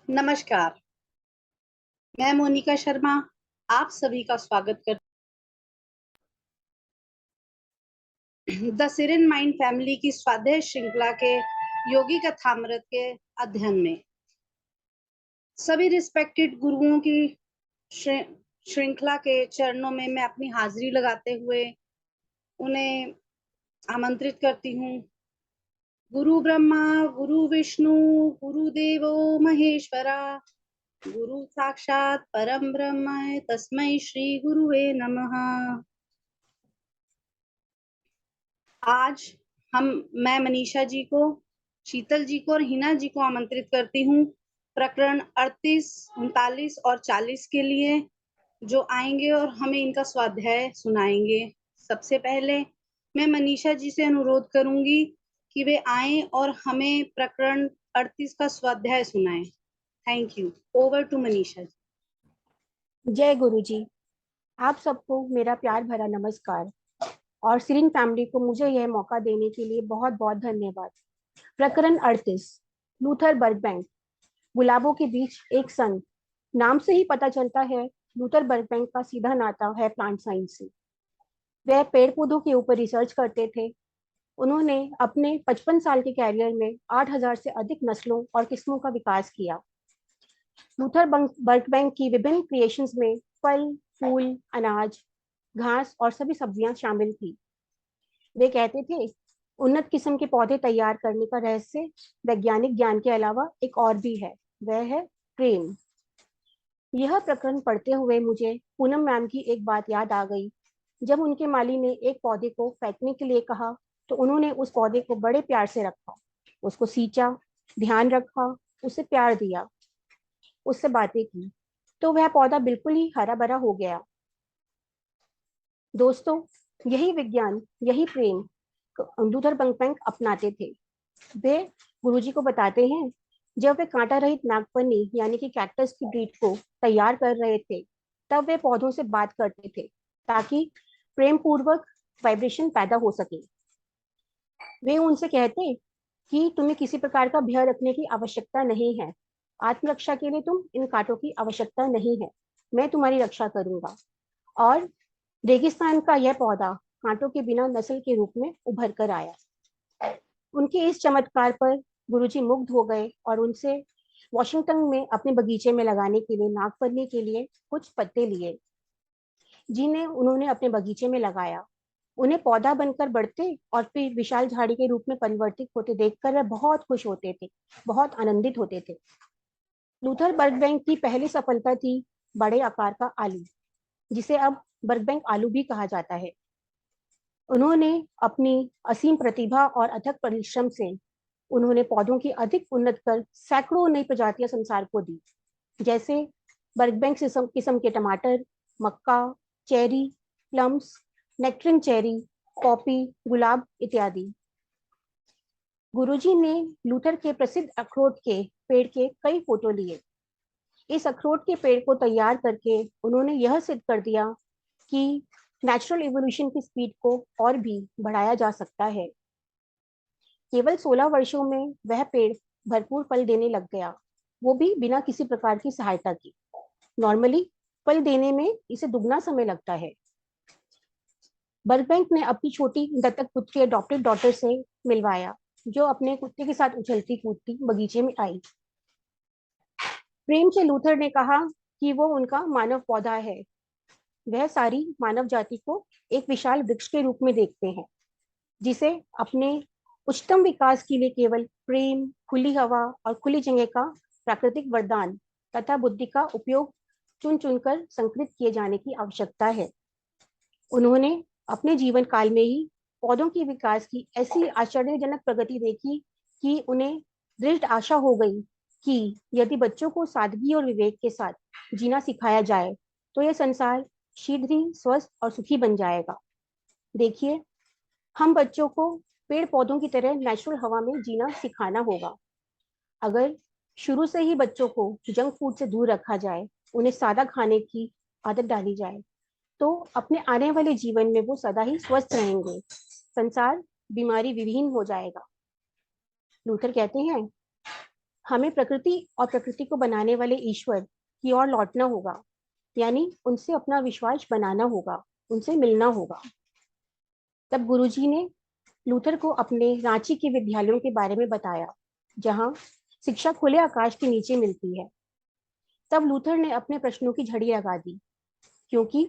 नमस्कार, मैं मोनिका शर्मा आप सभी का स्वागत करती हूँ द सिरिन माइंड फैमिली की स्वाध्याय श्रृंखला के योगी कथामृत के अध्ययन में। सभी रिस्पेक्टेड गुरुओं की श्रृंखला के चरणों में मैं अपनी हाजिरी लगाते हुए उन्हें आमंत्रित करती हूँ। गुरु ब्रह्मा, गुरु विष्णु, गुरुदेवो महेश्वरा, गुरु साक्षात परम ब्रह्म तस्मै श्री गुरुवे नमः। आज मैं मनीषा जी को, शीतल जी को और हिना जी को आमंत्रित करती हूँ प्रकरण 38, 39 और 40 के लिए, जो आएंगे और हमें इनका स्वाध्याय सुनाएंगे। सबसे पहले मैं मनीषा जी से अनुरोध करूंगी कि वे आएं और हमें प्रकरण 38 का स्वाध्याय सुनाएं। Thank you. Over to Manisha ji. जय गुरु जी। आप सबको मेरा प्यार भरा नमस्कार और सिरिन फैमिली को मुझे यह मौका देने के लिए बहुत बहुत धन्यवाद। प्रकरण 38, लूथर बर्गबैंक, गुलाबों के बीच एक संत। नाम से ही पता चलता है लूथर बर्गबैंक का सीधा नाता है प्लांट साइंस से। वह पेड़ पौधों के ऊपर रिसर्च करते थे। उन्होंने अपने 55 साल के कैरियर में 8000 से अधिक नस्लों और किस्मों का विकास किया। लूथर बर्गबैंक की विभिन्न क्रिएशंस में फल, फूल, अनाज, घास और सभी सब्जियां शामिल थी। वे कहते थे उन्नत किस्म के पौधे तैयार करने का रहस्य वैज्ञानिक ज्ञान के अलावा एक और भी है, वह है प्रेम। यह प्रकरण पढ़ते हुए मुझे पूनम मैम की एक बात याद आ गई। जब उनके माली ने एक पौधे को फेंकने के लिए कहा तो उन्होंने उस पौधे को बड़े प्यार से रखा, उसको सींचा, ध्यान रखा, उसे प्यार दिया, उससे बातें की, तो वह पौधा बिल्कुल ही हरा भरा हो गया। दोस्तों, यही विज्ञान, यही प्रेम लूथर बर्गबैंक अपनाते थे। वे गुरुजी को बताते हैं, जब वे कांटा रहित नागफनी यानी कि कैक्टस की ब्रीड को तैयार कर रहे थे, तब वे पौधों से बात करते थे ताकि प्रेम पूर्वक वाइब्रेशन पैदा हो सके। वे उनसे कहते कि तुम्हें किसी प्रकार का भय रखने की आवश्यकता नहीं है, आत्मरक्षा के लिए तुम इन कांटों की आवश्यकता नहीं है, मैं तुम्हारी रक्षा करूंगा। और रेगिस्तान का यह पौधा कांटों के बिना नस्ल के रूप में उभर कर आया। उनके इस चमत्कार पर गुरुजी मुग्ध हो गए और उनसे वॉशिंगटन में अपने बगीचे में लगाने के लिए नागफनी के लिए कुछ पत्ते लिए, जिन्हें उन्होंने अपने बगीचे में लगाया। उन्हें पौधा बनकर बढ़ते और फिर विशाल झाड़ी के रूप में परिवर्तित होते देखकर वे बहुत खुश होते थे, बहुत आनंदित होते थे। लूथर बर्गबैंक की पहली सफलता थी बड़े आकार का आलू, जिसे अब बर्गबैंक आलू भी कहा जाता है। उन्होंने अपनी असीम प्रतिभा और अथक परिश्रम से उन्होंने पौधों की अधिक उन्नत कर सैकड़ों नई प्रजातियां संसार को दी, जैसे बर्गबैंक किस्म के टमाटर, मक्का, चेरी, प्लम्स, नेक्ट्रिन चेरी, पॉपी, गुलाब इत्यादि। गुरुजी ने लूथर के प्रसिद्ध अखरोट के पेड़ के कई फोटो लिए। इस अखरोट के पेड़ को तैयार करके उन्होंने यह सिद्ध कर दिया कि नेचुरल इवोल्यूशन की स्पीड को और भी बढ़ाया जा सकता है। केवल 16 वर्षों में वह पेड़ भरपूर फल देने लग गया, वो भी बिना किसी प्रकार की सहायता की। नॉर्मली फल देने में इसे दुगना समय लगता है। बर्गबैंक ने अपनी छोटी दत्तक पुत्री अडॉप्टेड डॉटर से मिलवाया, जो अपने कुत्ते के साथ उछलती कूदती बगीचे में आई। प्रेम से लूथर ने कहा कि वो उनका मानव पौधा है। वह सारी मानव जाति को एक विशाल वृक्ष के रूप में देखते हैं, जिसे अपने उच्चतम विकास के लिए केवल प्रेम, खुली हवा और खुली जगह का प्राकृतिक वरदान तथा बुद्धि का उपयोग चुन चुनकर संकलित किए जाने की आवश्यकता है। उन्होंने अपने जीवन काल में ही पौधों के विकास की ऐसी आश्चर्यजनक प्रगति देखी कि उन्हें दृढ़ आशा हो गई कि यदि बच्चों को सादगी और विवेक के साथ जीना सिखाया जाए तो यह संसार शीघ्र ही स्वस्थ और सुखी बन जाएगा। देखिए, हम बच्चों को पेड़ पौधों की तरह नेचुरल हवा में जीना सिखाना होगा। अगर शुरू से ही बच्चों को जंक फूड से दूर रखा जाए, उन्हें सादा खाने की आदत डाली जाए, तो अपने आने वाले जीवन में वो सदा ही स्वस्थ रहेंगे, संसार बीमारी विहीन हो जाएगा। लूथर कहते हैं, हमें प्रकृति और प्रकृति को बनाने वाले ईश्वर की ओर लौटना होगा, यानी उनसे अपना विश्वास बनाना होगा, उनसे मिलना होगा। तब गुरुजी ने लूथर को अपने रांची के विद्यालयों के बारे में बताया, जहां शिक्षा खुले आकाश के नीचे मिलती है। तब लूथर ने अपने प्रश्नों की झड़ी लगा दी, क्योंकि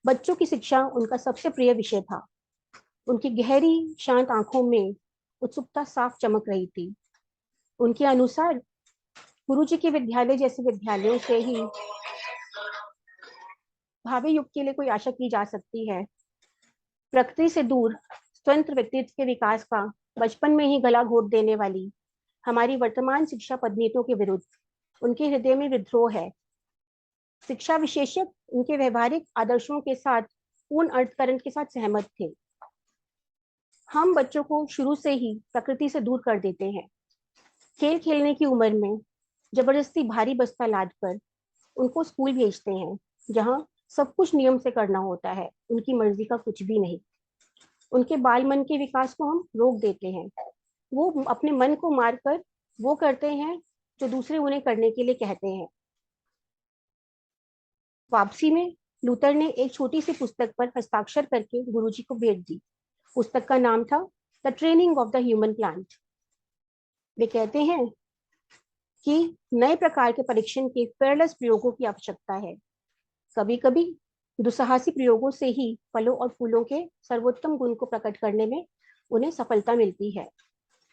बच्चों की शिक्षा उनका सबसे प्रिय विषय था। उनकी गहरी शांत आंखों में उत्सुकता साफ चमक रही थी। उनके अनुसार गुरुजी के विद्यालय जैसे विद्यालयों से ही भावी युग के लिए कोई आशा की जा सकती है। प्रकृति से दूर स्वतंत्र व्यक्तित्व के विकास का बचपन में ही गला घोट देने वाली हमारी वर्तमान शिक्षा पद्धतियों के विरुद्ध उनके हृदय में विद्रोह है। शिक्षा विशेषज्ञ उनके व्यवहारिक आदर्शों के साथ पूर्ण अर्थकरण के साथ सहमत थे। हम बच्चों को शुरू से ही प्रकृति से दूर कर देते हैं। खेल खेलने की उम्र में जबरदस्ती भारी बस्ता लाद कर उनको स्कूल भेजते हैं, जहां सब कुछ नियम से करना होता है, उनकी मर्जी का कुछ भी नहीं। उनके बाल मन के विकास को हम रोक देते हैं। वो अपने मन को मारकर वो करते हैं जो दूसरे उन्हें करने के लिए कहते हैं। वापसी में लूथर ने एक छोटी सी पुस्तक पर हस्ताक्षर करके गुरुजी को भेज दी। पुस्तक का नाम था the training of the human plant. वे कहते हैं कि नए प्रकार के परीक्षण के फेयरलेस प्रयोगों की आवश्यकता है। कभी कभी दुस्साहसी प्रयोगों से ही फलों और फूलों के सर्वोत्तम गुण को प्रकट करने में उन्हें सफलता मिलती है।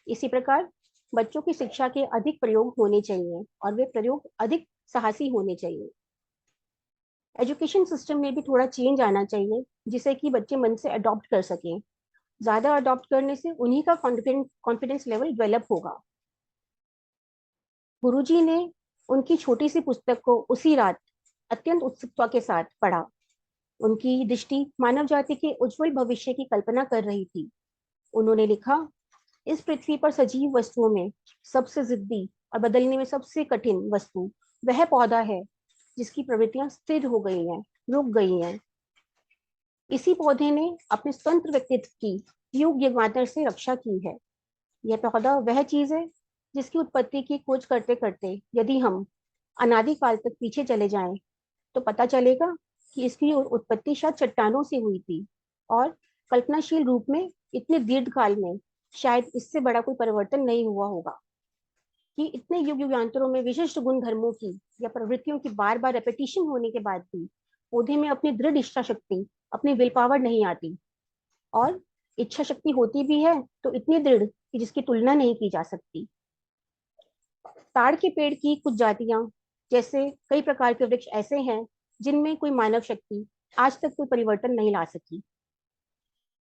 इसी प्रकार बच्चों की शिक्षा के अधिक प्रयोग होने चाहिए और वे प्रयोग अधिक साहसी होने चाहिए। एजुकेशन सिस्टम में भी थोड़ा चेंज आना चाहिए, जिसे कि बच्चे मन से अडॉप्ट कर सकें। ज्यादा अडॉप्ट करने से उन्हीं का कॉन्फिडेंस लेवल डेवलप होगा। गुरुजी ने उनकी छोटी सी पुस्तक को उसी रात अत्यंत उत्सुकता के साथ पढ़ा। उनकी दृष्टि मानव जाति के उज्जवल भविष्य की कल्पना कर रही थी। उन्होंने लिखा, इस पृथ्वी पर सजीव वस्तुओं में सबसे जिद्दी और बदलने में सबसे कठिन वस्तु वह पौधा है जिसकी प्रवृत्तियां स्थिर हो गई हैं, रुक गई हैं। इसी पौधे ने अपने स्वतंत्र व्यक्तित्व की युग युगांतर से रक्षा की है। यह पौधा वह चीज है जिसकी उत्पत्ति की खोज करते करते यदि हम अनादिकाल तक पीछे चले जाएं, तो पता चलेगा कि इसकी उत्पत्ति शायद चट्टानों से हुई थी, और कल्पनाशील रूप में इतने दीर्घकाल में शायद इससे बड़ा कोई परिवर्तन नहीं हुआ होगा कि इतने युग युगांतरों में विशिष्ट गुण धर्मों की या प्रवृत्तियों की बार बार रेपिटेशन होने के बाद भी पौधे में अपनी दृढ़ इच्छा शक्ति, अपनी विल पावर नहीं आती। और इच्छा शक्ति होती भी है तो इतनी दृढ़ कि जिसकी तुलना नहीं की जा सकती। ताड़ के पेड़ की कुछ जातियां, जैसे कई प्रकार के वृक्ष ऐसे हैं जिनमें कोई मानव शक्ति आज तक कोई परिवर्तन नहीं ला सकी।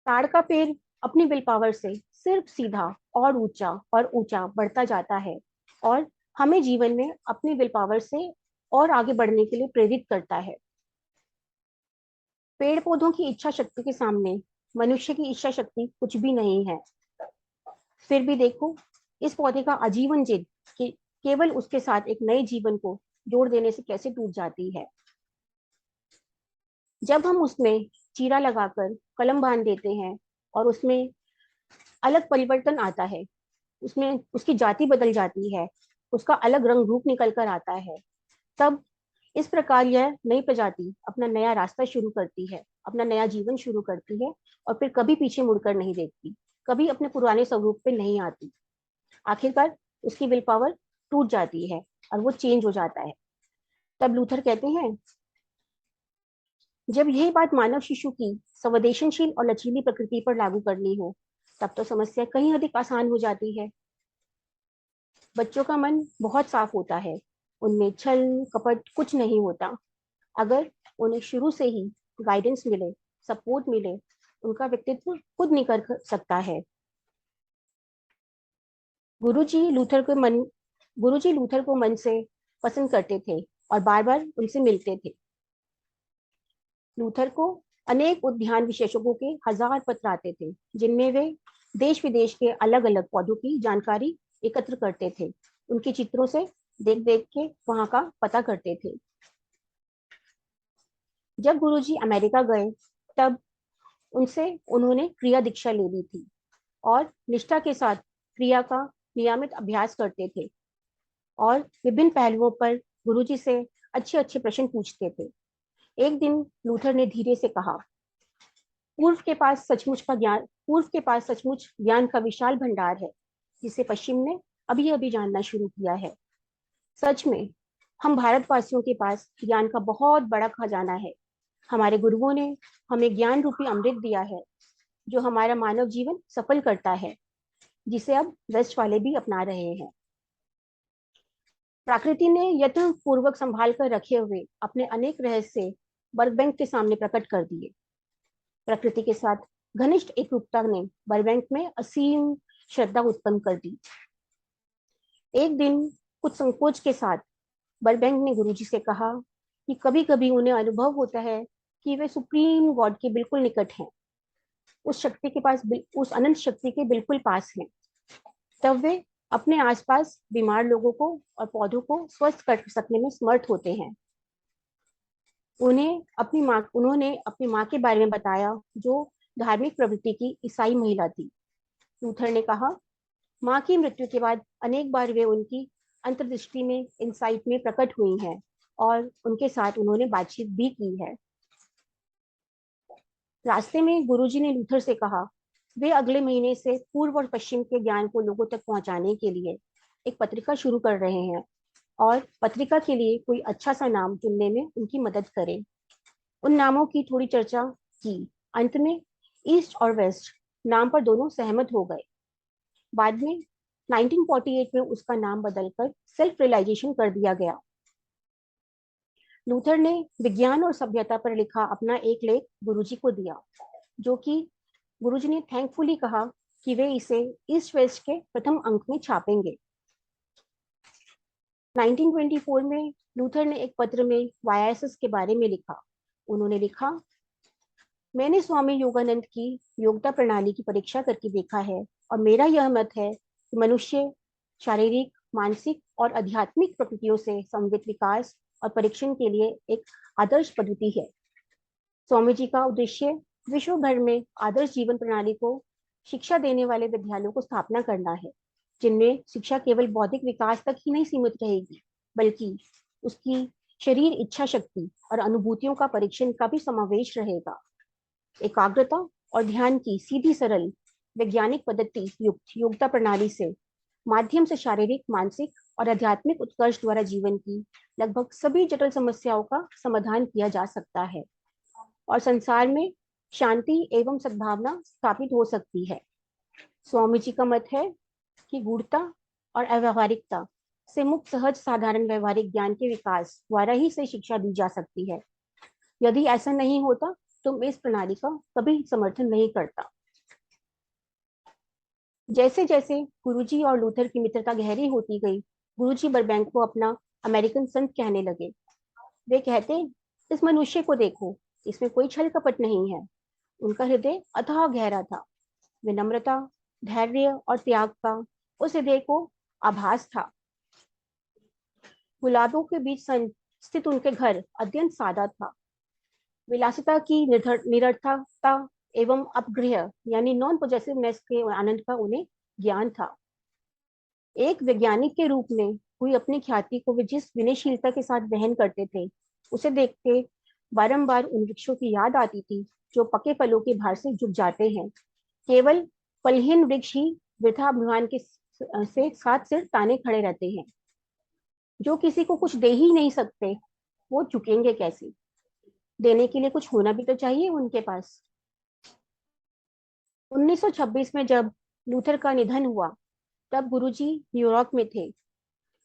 ताड़ का पेड़ अपनी विल पावर से सिर्फ सीधा और ऊंचा बढ़ता जाता है और हमें जीवन में अपनी विल पावर से और आगे बढ़ने के लिए प्रेरित करता है। पेड़ पौधों की इच्छा शक्ति के सामने मनुष्य की इच्छा शक्ति कुछ भी नहीं है। फिर भी देखो, इस पौधे का आजीवन जिद कि केवल उसके साथ एक नए जीवन को जोड़ देने से कैसे टूट जाती है। जब हम उसमें चीरा लगाकर कलम बांध देते हैं और उसमें अलग परिवर्तन आता है, उसमें उसकी जाति बदल जाती है, उसका अलग रंग रूप निकल कर आता है, तब इस प्रकार यह नई प्रजाति अपना नया रास्ता शुरू करती है, अपना नया जीवन शुरू करती है और फिर कभी पीछे मुड़कर नहीं देखती, कभी अपने पुराने स्वरूप पे नहीं आती। आखिरकार उसकी विल पावर टूट जाती है और वो चेंज हो जाता है। तब लूथर कहते हैं, जब यही बात मानव शिशु की संवेदनशील और लचीली प्रकृति पर लागू करनी हो, तब तो समस्या कहीं अधिक आसान हो जाती है। बच्चों का मन बहुत साफ होता है, उनमें छल कपट कुछ नहीं होता। अगर उन्हें शुरू से ही गाइडेंस मिले, सपोर्ट मिले, उनका व्यक्तित्व खुद निखर सकता है। गुरुजी लूथर को मन से पसंद करते थे और बार बार उनसे मिलते थे। लूथर को अनेक उद्यान विशेषज्ञों के हजार पत्र आते थे, जिनमें वे देश विदेश के अलग अलग पौधों की जानकारी एकत्र करते थे, उनके चित्रों से देख देख के वहां का पता करते थे। जब गुरुजी अमेरिका गए, तब उन्होंने क्रिया दीक्षा ले ली थी और निष्ठा के साथ क्रिया का नियमित अभ्यास करते थे। और विभिन्न पहलुओं पर गुरुजी से अच्छे अच्छे प्रश्न पूछते थे। एक दिन लूथर ने धीरे से कहा, पूर्व के पास सचमुच ज्ञान का विशाल भंडार है, जिसे पश्चिम ने अभी अभी जानना शुरू किया है। सच में हम भारतवासियों के पास ज्ञान का बहुत बड़ा खजाना है। हमारे गुरुओं ने हमें ज्ञान रूपी अमृत दिया है, जो हमारा मानव जीवन सफल करता है, जिसे अब वेस्ट वाले भी अपना रहे हैं। प्रकृति ने यत्न पूर्वक संभाल कर रखे हुए अपने अनेक रहस्य बर्कबैंक के सामने प्रकट कर दिए। प्रकृति के साथ घनिष्ठ एकरूपता ने बर्कबैंक में असीम श्रद्धा उत्पन्न कर दी। एक दिन कुछ संकोच के साथ बर्कबैंक ने गुरुजी से कहा कि कभी कभी उन्हें अनुभव होता है कि वे सुप्रीम गॉड के बिल्कुल निकट हैं, उस अनंत शक्ति के बिल्कुल पास हैं। तब वे अपने आसपास बीमार लोगों को और पौधों को स्वस्थ कर सकने में समर्थ होते हैं। उन्होंने अपनी माँ के बारे में बताया, जो धार्मिक प्रवृत्ति की ईसाई महिला थी। लूथर ने कहा, माँ की मृत्यु के बाद अनेक बार वे उनकी अंतर्दृष्टि में, इंसाइट में प्रकट हुई हैं और उनके साथ उन्होंने बातचीत भी की है। रास्ते में गुरुजी ने लूथर से कहा, वे अगले महीने से पूर्व और पश्चिम के ज्ञान को लोगों तक पहुंचाने के लिए एक पत्रिका शुरू कर रहे हैं और पत्रिका के लिए कोई अच्छा सा नाम चुनने में उनकी मदद करें। उन नामों की थोड़ी चर्चा की। अंत में ईस्ट और वेस्ट नाम पर दोनों सहमत हो गए। बाद में 1948 में उसका नाम बदलकर सेल्फ रियलाइजेशन कर दिया गया। लूथर ने विज्ञान और सभ्यता पर लिखा अपना एक लेख गुरुजी को दिया, जो कि गुरुजी ने थैंकफुली कहा कि वे इसे ईस्ट वेस्ट के प्रथम अंक में छापेंगे। 1924 में लूथर ने एक पत्र में वायासिस के बारे में लिखा। उन्होंने लिखा, मैंने स्वामी योगानंद की योग्यता प्रणाली की परीक्षा करके देखा है और मेरा यह मत है कि मनुष्य शारीरिक, मानसिक और आध्यात्मिक प्रकृतियों से संवित विकास और परीक्षण के लिए एक आदर्श पद्धति है। स्वामी जी का उद्देश्य विश्व भर में आदर्श जीवन प्रणाली को शिक्षा देने वाले विद्यालयों को स्थापना करना है, जिनमें शिक्षा केवल बौद्धिक विकास तक ही नहीं सीमित रहेगी, बल्कि उसकी शरीर, इच्छा शक्ति और अनुभूतियों का परीक्षण का भी समावेश रहेगा। एकाग्रता और ध्यान की सीधी, सरल, वैज्ञानिक पद्धति युक्त योग्यता प्रणाली से माध्यम से शारीरिक, मानसिक और आध्यात्मिक उत्कर्ष द्वारा जीवन की लगभग सभी जटिल समस्याओं का समाधान किया जा सकता है और संसार में शांति एवं सद्भावना स्थापित हो सकती है। स्वामी जी का मत है कि गूढ़ता और अव्यवहारिकता से मुक्त सहज साधारण व्यवहारिक ज्ञान के विकास द्वारा ही से शिक्षा दी जा सकती है। यदि ऐसा नहीं होता तो मैं इस प्रणाली का कभी समर्थन नहीं करता। जैसे जैसे गुरुजी और लूथर की मित्रता गहरी होती गई, गुरुजी बर्कबैंक को अपना अमेरिकन संत कहने लगे। वे कहते, इस मनुष्य को देखो, इसमें कोई छल कपट नहीं है। उनका हृदय अथाह गहरा था। विनम्रता, धैर्य और त्याग का उस हृदय को आभास था। गुलाबों के बीच स्थित उनके घर अत्यंत सादा था। विलासिता की निरर्थकता एवं अपग्रह यानी नॉन पॉजेसिवनेस के आनंद का उन्हें ज्ञान था। एक वैज्ञानिक के रूप में हुई अपनी ख्याति को वे जिस विनयशीलता के साथ वहन करते थे, उसे देखते बारंबार उन वृक्षों की याद आती थी जो पके फलों के भार से झुक जाते हैं। केवल फलहीन वृक्ष ही वृथा अभिमान के से साथ सिर ताने खड़े रहते हैं। जो किसी को कुछ दे ही नहीं सकते, वो झुकेंगे कैसे? देने के लिए कुछ होना भी तो चाहिए उनके पास। 1926 में जब लूथर का निधन हुआ, तब गुरुजी न्यूयॉर्क में थे।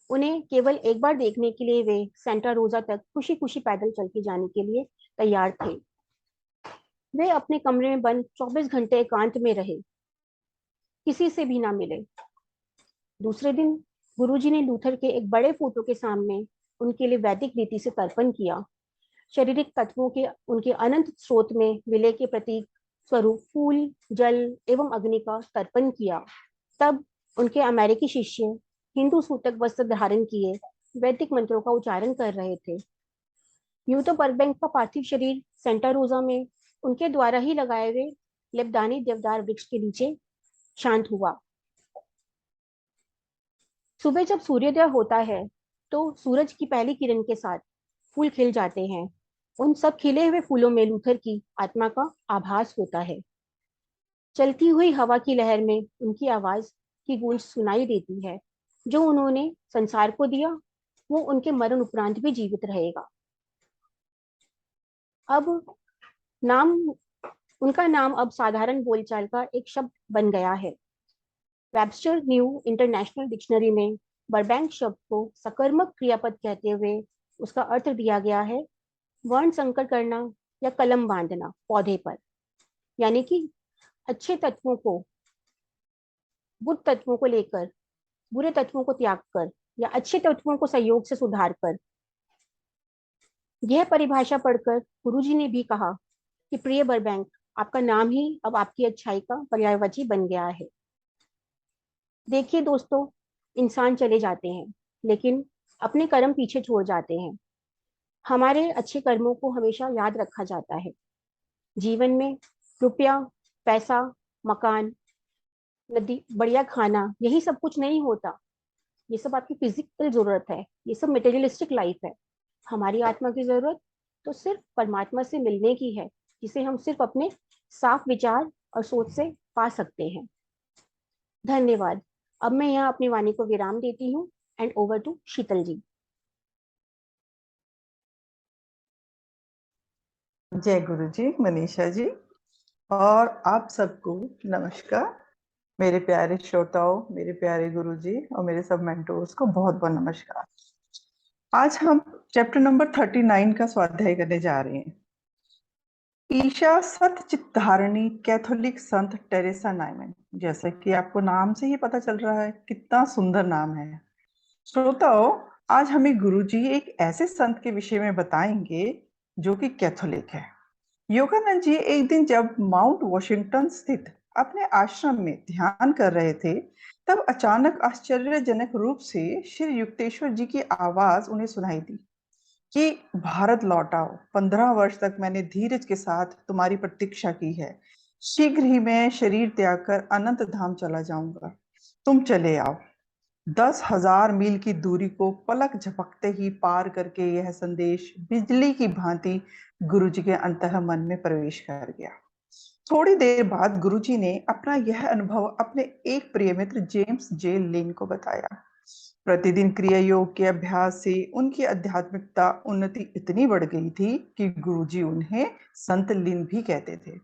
उन्हें केवल एक बार देखने के लिए वे सेंटा रोजा तक खुशी खुशी पैदल चल के जाने के लिए तैयार थे। वे अपने कमरे में बंद 24 घंटे एकांत में रहे, किसी से भी ना मिले। दूसरे दिन गुरुजी ने लूथर के एक बड़े फोटो के सामने उनके लिए वैदिक रीति से तर्पण किया। शारीरिक तत्वों के उनके अनंत स्रोत में विलय के प्रतीक स्वरूप फूल, जल एवं अग्नि का तर्पण किया। तब उनके अमेरिकी शिष्य हिंदू सूतक वस्त्र धारण किए वैदिक मंत्रों का उच्चारण कर रहे थे। यूं तो बर्कबैंक का पार्थिव शरीर सेंटा रोजा में उनके द्वारा ही लगाए हुए लेबदानी देवदार वृक्ष के नीचे शांत हुआ। सुबह जब सूर्योदय होता है तो सूरज की पहली किरण के साथ फूल खिल जाते हैं। उन सब खिले हुए फूलों में लूथर की आत्मा का आभास होता है। चलती हुई हवा की लहर में उनकी आवाज की गूंज सुनाई देती है। जो उन्होंने संसार को दिया वो उनके मरण उपरांत भी जीवित रहेगा। अब नाम उनका नाम अब साधारण बोलचाल का एक शब्द बन गया है। वेबस्टर न्यू इंटरनेशनल डिक्शनरी में बरबैंक शब्द को सकर्मक क्रियापद कहते हुए उसका अर्थ दिया गया है वर्ण संकर करना या कलम बांधना पौधे पर, यानी कि अच्छे तत्वों को बुरे तत्वों को लेकर, बुरे तत्वों को त्याग कर या अच्छे तत्वों को सहयोग से सुधार कर। यह परिभाषा पढ़कर गुरुजी ने भी कहा कि प्रिय बरबैंक, आपका नाम ही अब आपकी अच्छाई का पर्यायवाची बन गया है। देखिए दोस्तों, इंसान चले जाते हैं लेकिन अपने कर्म पीछे छोड़ जाते हैं। हमारे अच्छे कर्मों को हमेशा याद रखा जाता है। जीवन में रुपया, पैसा, मकान, नदी, बढ़िया खाना, यही सब कुछ नहीं होता। ये सब आपकी फिजिकल जरूरत है, ये सब मटेरियलिस्टिक लाइफ है। हमारी आत्मा की जरूरत तो सिर्फ परमात्मा से मिलने की है, जिसे हम सिर्फ अपने साफ विचार और सोच से पा सकते हैं। धन्यवाद। अब मैं यहाँ अपनी वाणी को विराम देती हूँ। एंड ओवर टू शीतल जी। जय गुरु जी, मनीषा जी, और आप सबको नमस्कार। मेरे प्यारे श्रोताओं, मेरे प्यारे गुरु जी और मेरे सब मेंटोर्स को बहुत बहुत नमस्कार। आज हम चैप्टर नंबर 39 का स्वाध्याय करने जा रहे हैं। ईशा सतचित धारिणी कैथोलिक संत टेरेसा नाइमन। जैसा कि आपको नाम से ही पता चल रहा है, कितना सुंदर नाम है। श्रोताओं, आज हमें गुरुजी एक ऐसे संत के विषय में बताएंगे जो कि कैथोलिक है। योगानंद जी एक दिन जब माउंट वॉशिंगटन स्थित अपने आश्रम में ध्यान कर रहे थे, तब अचानक आश्चर्यजनक रूप से श्री युक्तेश्वर जी की आवाज उन्हें सुनाई दी कि भारत लौट आओ। 15 वर्ष तक मैंने धीरज के साथ तुम्हारी प्रतीक्षा की है। शीघ्र ही मैं शरीर त्याग कर अनंत धाम चला जाऊंगा। तुम चले आओ। 10,000 मील की दूरी को पलक झपकते ही पार करके यह संदेश बिजली की भांति गुरुजी के अंतःमन में प्रवेश कर गया। थोड़ी देर बाद गुरुजी ने अपना यह अनुभव अपने एक प्रिय मित्र जेम्स जे लिन को बताया। प्रतिदिन क्रिया योग के अभ्यास से उनकी आध्यात्मिकता उन्नति इतनी बढ़ गई थी कि गुरुजी उन्हें संत लिन भी कहते थे।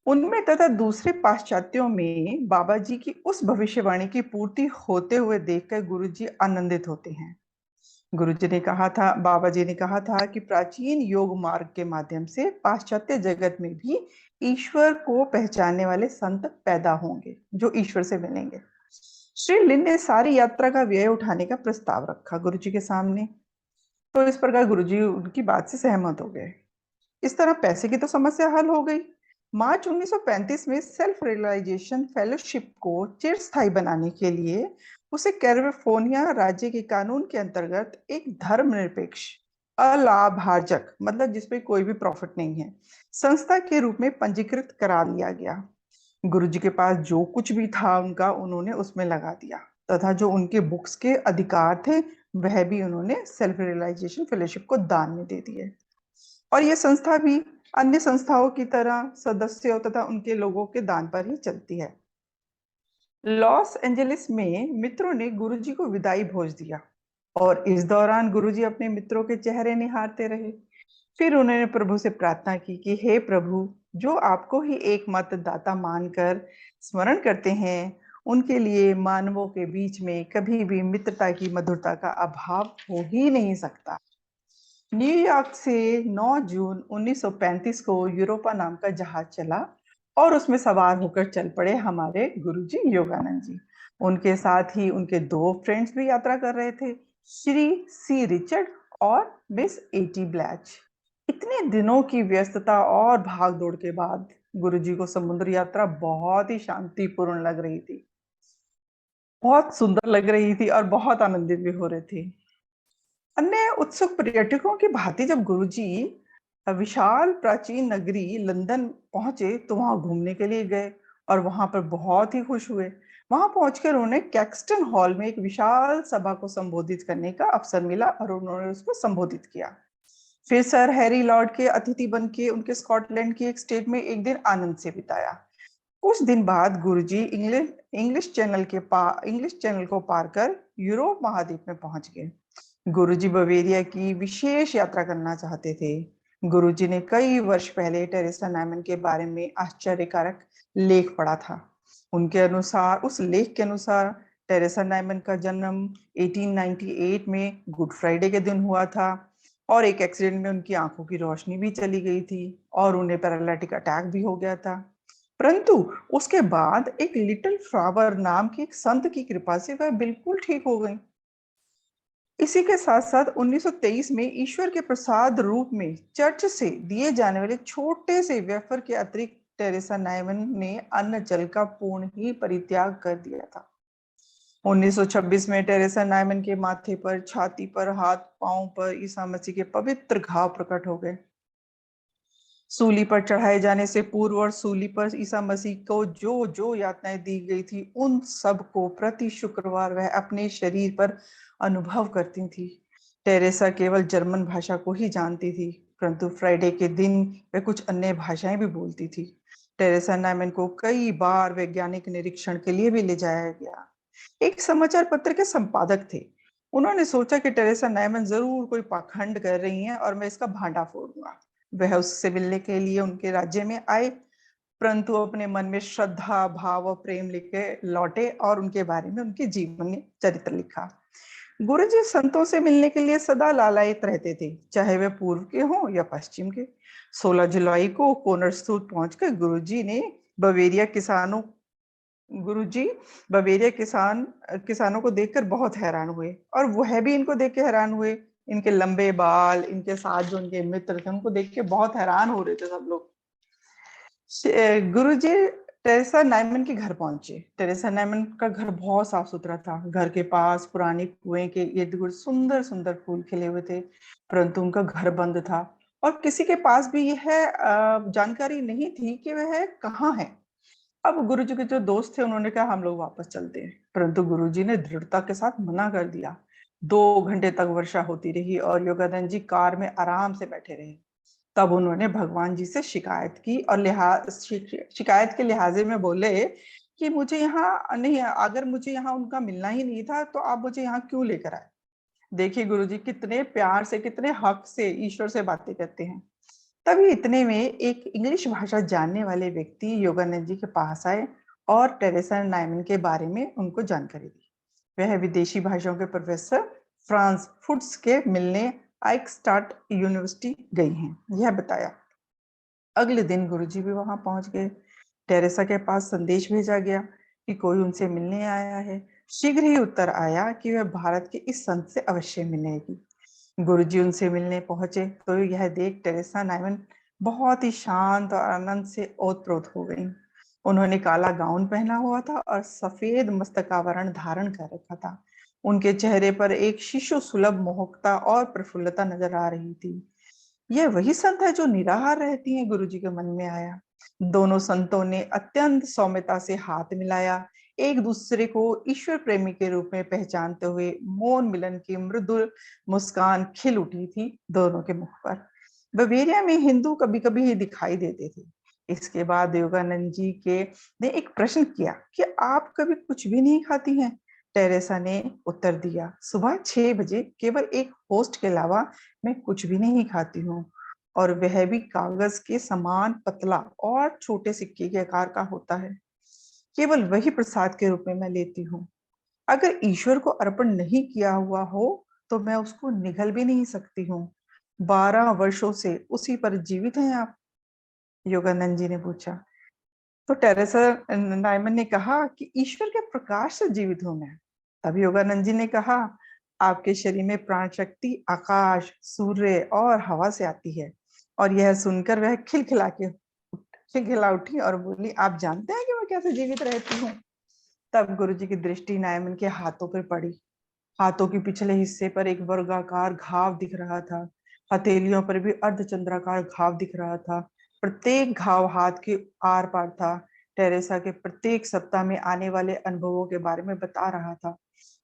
उनमें तथा दूसरे पाश्चात्यों में बाबा जी की उस भविष्यवाणी की पूर्ति होते हुए देखकर गुरुजी आनंदित होते हैं। गुरुजी ने कहा था, बाबा जी ने कहा था कि प्राचीन योग मार्ग के माध्यम से पाश्चात्य जगत में भी ईश्वर को पहचानने वाले संत पैदा होंगे जो ईश्वर से मिलेंगे। श्री लिन ने सारी यात्रा का व्यय उठाने का प्रस्ताव रखा गुरुजी के सामने। तो इस प्रकार गुरुजी उनकी बात से सहमत हो गए। इस तरह पैसे की तो समस्या हल हो गई। मार्च 1935 में सेल्फ रियलाइजेशन फेलोशिप को चिरस्थायी बनाने के लिए उसे कैलिफोर्निया राज्य के कानून के अंतर्गत एक धर्मनिरपेक्ष अलाभार्जक, मतलब जिसमें कोई भी प्रॉफिट नहीं है, संस्था के रूप में पंजीकृत करा लिया गया। गुरुजी के पास जो कुछ भी था उनका, उन्होंने उसमें लगा दिया तथा जो उनके बुक्स के अधिकार थे वह भी उन्होंने सेल्फ रियलाइजेशन फेलोशिप को दान में दे दिए। और यह संस्था भी अन्य संस्थाओं की तरह सदस्यों तथा उनके लोगों के दान पर ही चलती है। लॉस एंजलिस में मित्रों ने गुरुजी को विदाई भोज दिया और इस दौरान गुरुजी अपने मित्रों के चेहरे निहारते रहे। फिर उन्होंने प्रभु से प्रार्थना की कि हे प्रभु, जो आपको ही एकमात्र दाता मानकर स्मरण करते हैं, उनके लिए मानवों के बीच में कभी भी मित्रता की मधुरता का अभाव हो ही नहीं सकता। न्यूयॉर्क से 9 जून 1935 को यूरोपा नाम का जहाज चला और उसमें सवार होकर चल पड़े हमारे गुरुजी योगानंद जी। उनके साथ ही उनके 2 फ्रेंड्स भी यात्रा कर रहे थे, श्री सी रिचर्ड और मिस एटी ब्लैच। इतने दिनों की व्यस्तता और भागदौड़ के बाद गुरुजी को समुद्र यात्रा बहुत ही शांतिपूर्ण लग रही थी, बहुत सुंदर लग रही थी और बहुत आनंदित भी हो रहे थे। अन्य उत्सुक पर्यटकों की भांति जब गुरुजी विशाल प्राचीन नगरी लंदन पहुंचे तो वहां घूमने के लिए गए और वहां पर बहुत ही खुश हुए। वहां पहुंचकर उन्हें कैक्सटन हॉल में एक विशाल सभा को संबोधित करने का अवसर मिला और उन्होंने उसको संबोधित किया। फिर सर हैरी लॉर्ड के अतिथि बन के उनके स्कॉटलैंड की एक स्टेट में एक दिन आनंद से बिताया। कुछ दिन बाद गुरुजी इंग्लिश चैनल को पार कर यूरोप महाद्वीप में पहुंच गए। गुरुजी बवेरिया की विशेष यात्रा करना चाहते थे। गुरुजी ने कई वर्ष पहले टेरेसा नाइमन के बारे में आश्चर्यकारक लेख पढ़ा था। उस लेख के अनुसार टेरेसा नाइमन का जन्म 1898 में गुड फ्राइडे के दिन हुआ था और एक एक्सीडेंट में उनकी आंखों की रोशनी भी चली गई थी और उन्हें पैरालिटिक अटैक भी हो गया था। परंतु उसके बाद एक लिटिल फ्लावर नाम की एक संत की कृपा से वह बिल्कुल ठीक हो गई। इसी के साथ साथ 1923 में ईश्वर के प्रसाद रूप में चर्च से दिए जाने वाले छोटे से वेफर के अतिरिक्त टेरेसा नाइमन ने अन्न जल का पूर्ण ही परित्याग कर दिया था। 1926 में टेरेसा नाइमन के माथे पर, छाती पर, हाथ पांव पर ईसा मसीह के पवित्र घाव प्रकट हो गए। सूली पर चढ़ाए जाने से पूर्व और सूली पर ईसा मसीह को जो जो यातनाएं दी गई थी उन सब को प्रति शुक्रवार वह अपने शरीर पर अनुभव करती थी। टेरेसा केवल जर्मन भाषा को ही जानती थी, परंतु फ्राइडे के दिन वह कुछ अन्य भाषाएं भी बोलती थी। टेरेसा नाइमन को कई बार वैज्ञानिक निरीक्षण के लिए भी ले जाया गया। एक समाचार पत्र के संपादक थे। उन्होंने सोचा कि टेरेसा नाइमन जरूर कोई पाखंड कर रही हैं और मैं इसका भांडा फोड़ूंगा। वह उससे मिलने के लिए उनके राज्य में आए, परंतु अपने मन में श्रद्धा, भाव और प्रेम लेके लौटे और उनके बारे में उनके जीवन चरित्र लिखा। गुरुजी संतों से मिलने के लिए सदा लालायित रहते थे, चाहे वे पूर्व के हों या पश्चिम के। 16 जुलाई को कोनरस्तूत पहुंचकर गुरुजी बवेरिया किसानों को देखकर बहुत हैरान हुए और वह भी इनको देख के हैरान हुए। इनके लंबे बाल, इनके साथ जो उनके मित्र थे उनको देख के बहुत हैरान हो रहे थे सब लोग। गुरुजी टेरेसा नाइमन के घर पहुंचे। टेरेसा नाइमन का घर बहुत साफ सुथरा था। घर के पास पुराने कुएं के इर्द गिर्द सुंदर सुंदर फूल खिले हुए थे, परंतु उनका घर बंद था और किसी के पास भी यह जानकारी नहीं थी कि वह कहाँ है। अब गुरुजी के जो दोस्त थे उन्होंने कहा हम लोग वापस चलते हैं, परंतु गुरुजी ने दृढ़ता के साथ मना कर दिया। 2 घंटे तक वर्षा होती रही और योगानंद जी कार में आराम से बैठे रहे। तब उन्होंने भगवान जी से शिकायत की और शिकायत के लिहाजे में बोले कि मुझे यहाँ नहीं, अगर मुझे यहाँ उनका मिलना ही नहीं था तो आप मुझे यहाँ क्यों लेकर आए। देखिए गुरुजी कितने प्यार से, कितने हक से ईश्वर से बातें करते हैं। तभी इतने में एक इंग्लिश भाषा जानने वाले व्यक्ति योगानंद जी के पास आए और टेरेसा नाइमन के बारे में उनको जानकारी दी। वह विदेशी भाषाओं के प्रोफेसर फ्रांस फुट्स के मिलने आइकस्टाड यूनिवर्सिटी गई हैं, यह बताया। अगले दिन गुरुजी भी वहां पहुंच गए। टेरेसा के पास संदेश भेजा गया कि कोई उनसे मिलने आया है। शीघ्र ही उत्तर आया कि वह भारत के इस संत से अवश्य मिलेगी। गुरुजी उनसे मिलने पहुंचे तो यह देख टेरेसा नाइमन बहुत ही शांत और आनंद से ओतप्रोत हो गई। उन्होंने काला गाउन पहना हुआ था और सफेद मस्तकावरण धारण कर रखा था। उनके चेहरे पर एक शिशु सुलभ मोहकता और प्रफुल्लता नजर आ रही थी। यह वही संत है जो निराहार रहती हैं, गुरुजी के मन में आया। दोनों संतों ने अत्यंत सौम्यता से हाथ मिलाया, एक दूसरे को ईश्वर प्रेमी के रूप में पहचानते हुए मौन मिलन की मृदुल मुस्कान खिल उठी थी दोनों के मुख पर। बवेरिया में हिंदू कभी कभी ही दिखाई देते थे। इसके बाद योगानंद जी के ने एक प्रश्न किया कि आप कभी कुछ भी नहीं खाती हैं। टेरेसा ने उत्तर दिया, सुबह 6 बजे केवल एक होस्ट के अलावा मैं कुछ भी नहीं खाती हूँ, और वह भी कागज के समान पतला और छोटे सिक्के के आकार का होता है। केवल वही प्रसाद के रूप में मैं लेती हूँ। अगर ईश्वर को अर्पण नहीं किया हुआ हो तो मैं उसको निगल भी नहीं सकती हूँ। 12 वर्षों से उसी पर जीवित हैं आप? योगानंद जी ने पूछा। तो टेरेसा नाइमन ने कहा कि ईश्वर के प्रकाश से जीवित हूं मैं। तब योगानंद जी ने कहा, आपके शरीर में प्राण शक्ति आकाश, सूर्य और हवा से आती है। और यह सुनकर वह खिलखिला उठी और बोली, आप जानते हैं कि मैं कैसे जीवित रहती हूँ? तब गुरुजी की दृष्टि नाइमन के हाथों पर पड़ी। हाथों के पिछले हिस्से पर एक वर्गाकार घाव दिख रहा था। हथेलियों पर भी अर्धचंद्राकार घाव दिख रहा था। प्रत्येक घाव हाथ के आर पार था। टेरेसा के प्रत्येक सप्ताह में आने वाले अनुभवों के बारे में बता रहा था,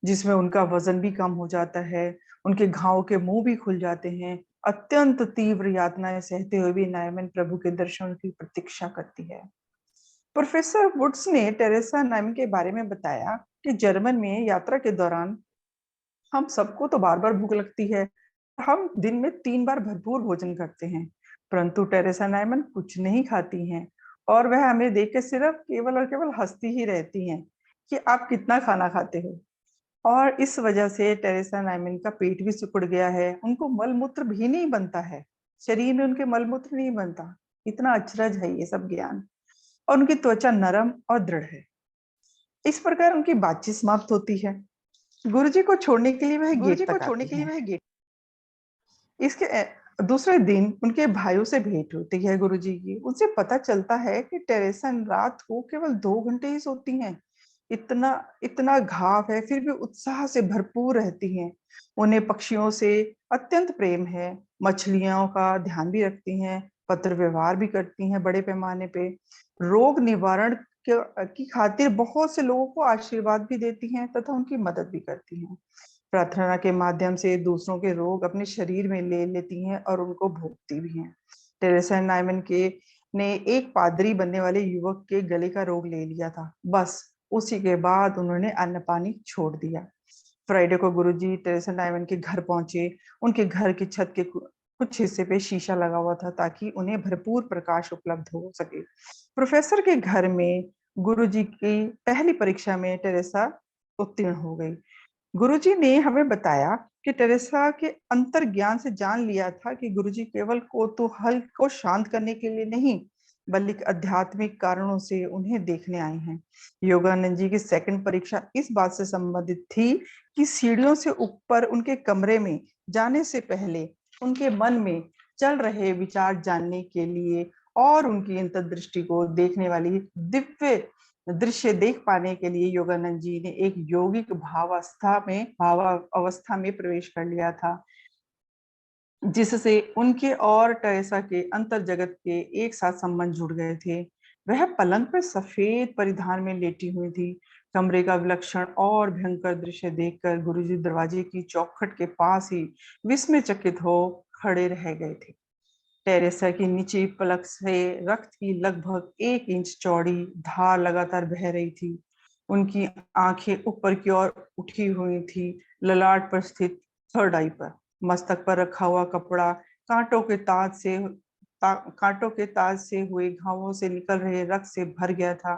जिसमें उनका वजन भी कम हो जाता है, उनके घाव के मुंह भी खुल जाते हैं। अत्यंत तीव्र यातनाएं सहते हुए भी नायमन प्रभु के दर्शन की प्रतीक्षा करती है। प्रोफेसर वुड्स ने टेरेसा नायमन के बारे में बताया कि जर्मन में यात्रा के दौरान हम सबको तो बार बार भूख लगती है, हम दिन में 3 बार भरपूर भोजन करते हैं, परंतु टेरेसा नायमन कुछ नहीं खाती हैं और वह हमें देख के सिर्फ केवल और केवल हंसती ही रहती हैं कि आप कितना खाना खाते हो। और इस वजह से टेरेसा नायमन का पेट भी सिकुड़ गया है, उनको मलमूत्र भी नहीं बनता है, शरीर में उनके मलमूत्र नहीं बनता। इतना अचरज है ये सब ज्ञान। और उनकी त्वचा नरम और दृढ़ है। इस प्रकार उनकी बातचीत समाप्त होती है। गुरुजी को छोड़ने के लिए वह गेट तक आती हैं। इसके दूसरे दिन उनके भाइयों से भेंट होती है गुरुजी की। उनसे पता चलता है कि टेरेसा रात को केवल 2 घंटे ही सोती हैं। इतना इतना घाव है, फिर भी उत्साह से भरपूर रहती हैं। उन्हें पक्षियों से अत्यंत प्रेम है, मछलियों का ध्यान भी रखती हैं, पत्र व्यवहार भी करती हैं बड़े पैमाने पे, रोग निवारण की खातिर बहुत से लोगों को आशीर्वाद भी देती हैं तथा उनकी मदद भी करती हैं। प्रार्थना के माध्यम से दूसरों के रोग अपने शरीर में ले लेती हैं और उनको भोगती भी हैं। टेरेसा नायमन के ने एक पादरी बनने वाले युवक के गले का रोग ले लिया था। बस उसी के बाद उन्होंने अन्न पानी छोड़ दिया। फ्राइडे को गुरुजी टेरेसा नायमन के घर पहुंचे। उनके घर की छत के कुछ हिस्से पे शीशा लगा हुआ था ताकि उन्हें भरपूर प्रकाश उपलब्ध हो सके। प्रोफेसर के घर में गुरुजी की पहली परीक्षा में टेरेसा उत्तीर्ण हो गई। गुरुजी ने हमें बताया कि टेरेसा के अंतर ज्ञान से जान लिया था कि गुरुजी केवल कौतूहल को शांत करने के लिए नहीं, बल्कि आध्यात्मिक कारणों से उन्हें देखने आए हैं। योगानंद जी की सेकंड परीक्षा इस बात से संबंधित थी कि सीढ़ियों से ऊपर उनके कमरे में जाने से पहले उनके मन में चल रहे विचार जानने के लिए और उनकी अंतर्दृष्टि को देखने वाली दिव्य दृश्य देख पाने के लिए योगानंद जी ने एक योगिक भावावस्था में प्रवेश कर लिया था, जिससे उनके और टेरेसा के अंतर जगत के एक साथ संबंध जुड़ गए थे। वह पलंग पर सफेद परिधान में लेटी हुई थी। कमरे का विलक्षण और भयंकर दृश्य देखकर गुरुजी दरवाजे की चौखट के पास ही विस्मयचकित हो खड़े रह गए थे। टेरेसा की नीचे पलक से रक्त की लगभग 1 इंच चौड़ी धार लगातार बह रही थी। उनकी आंखें ऊपर की ओर उठी हुई थी, ललाट पर स्थित थर्ड आई पर। मस्तक पर रखा हुआ कपड़ा कांटों के ताज से हुए घावों से निकल रहे रक्त से भर गया था।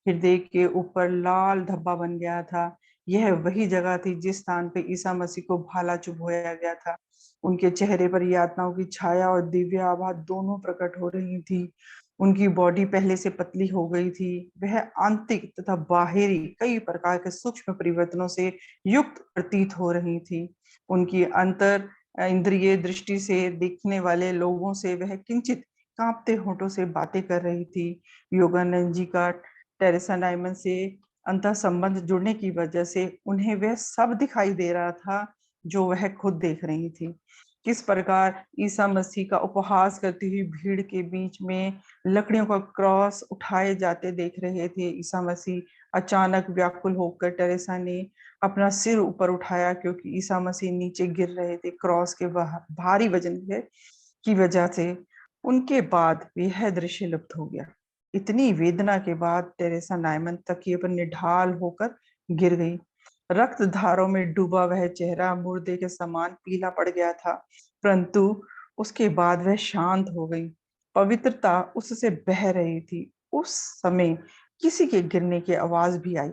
हृदय के ऊपर लाल धब्बा बन गया था। यह वही जगह थी जिस स्थान पे ईसा मसीह को भाला चुभोया गया था। उनके चेहरे पर यातनाओं की छाया और दिव्य आभा दोनों प्रकट हो रही थी। उनकी बॉडी पहले से पतली हो गई थी। वह आंतरिक तथा बाहरी कई प्रकार के सूक्ष्म परिवर्तनों से युक्त प्रतीत हो रही थी। उनकी अंतर इंद्रिय दृष्टि से देखने वाले लोगों से वह किंचित कांपते होठों से बातें कर रही थी। योगानंद जी का टेरेसा नायमन से अंतः संबंध जुड़ने की वजह से उन्हें वह सब दिखाई दे रहा था जो वह खुद देख रही थी। किस प्रकार ईसा मसीह का उपहास करती हुई भीड़ के बीच में लकड़ियों का क्रॉस उठाए जाते देख रहे थे ईसा मसीह। अचानक व्याकुल होकर टेरेसा ने अपना सिर ऊपर उठाया क्योंकि ईसा मसीह नीचे गिर रहे थे क्रॉस के भारी वजन की वजह से। उनके बाद यह दृश्य लुप्त हो गया। इतनी वेदना के बाद टेरेसा नायमन तकिए पर निढाल होकर गिर गई। रक्त धारों में डूबा वह चेहरा मुर्दे के समान पीला पड़ गया था, परंतु उसके बाद वह शांत हो गई। पवित्रता उससे बह रही थी। उस समय किसी के गिरने की आवाज भी आई,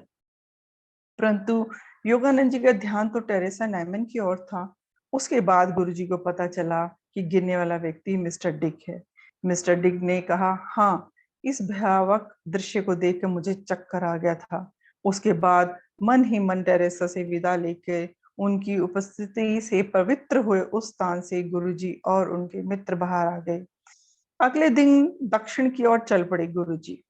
परंतु योगानंद जी का ध्यान तो टेरेसा नायमन की ओर था। उसके बाद गुरुजी को पता चला कि गिरने वाला व्यक्ति मिस्टर डिक है। मिस्टर डिक ने कहा, हाँ, इस भयावह दृश्य को देखकर मुझे चक्कर आ गया था। उसके बाद मन ही मन टेरेसा से विदा लेकर उनकी उपस्थिति से पवित्र हुए उस स्थान से गुरुजी और उनके मित्र बाहर आ गए। अगले दिन दक्षिण की ओर चल पड़े गुरुजी।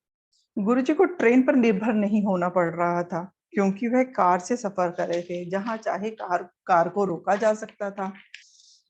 गुरुजी को ट्रेन पर निर्भर नहीं होना पड़ रहा था क्योंकि वह कार से सफर कर रहे थे। जहां चाहे कार को रोका जा सकता था।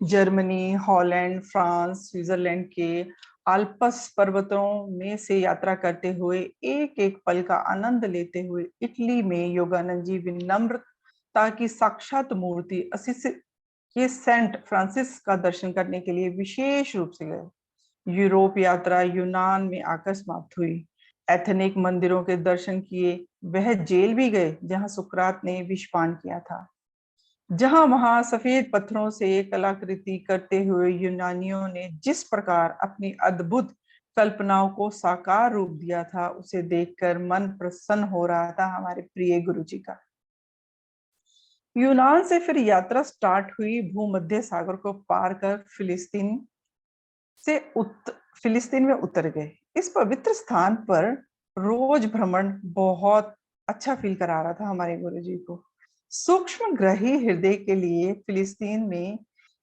जर्मनी, हॉलैंड, फ्रांस, स्विट्जरलैंड के अल्पस पर्वतों में से यात्रा करते हुए एक एक पल का आनंद लेते हुए इटली में योगानंद जी विनम्रता की साक्षात मूर्ति असिस के सेंट फ्रांसिस का दर्शन करने के लिए विशेष रूप से गए। यूरोप यात्रा यूनान में आकर समाप्त हुई। एथेनिक मंदिरों के दर्शन किए। वह जेल भी गए जहां सुकरात ने विषपान किया था। जहां वहां सफेद पत्थरों से कलाकृति करते हुए यूनानियों ने जिस प्रकार अपनी अद्भुत कल्पनाओं को साकार रूप दिया था, उसे देखकर मन प्रसन्न हो रहा था हमारे प्रिय गुरु जी का। यूनान से फिर यात्रा स्टार्ट हुई। भूमध्य सागर को पार कर फिलिस्तीन में उतर गए। इस पवित्र स्थान पर रोज भ्रमण बहुत अच्छा फील करा रहा था हमारे गुरुजी को। सूक्ष्म ग्रही हृदय के लिए फिलिस्तीन में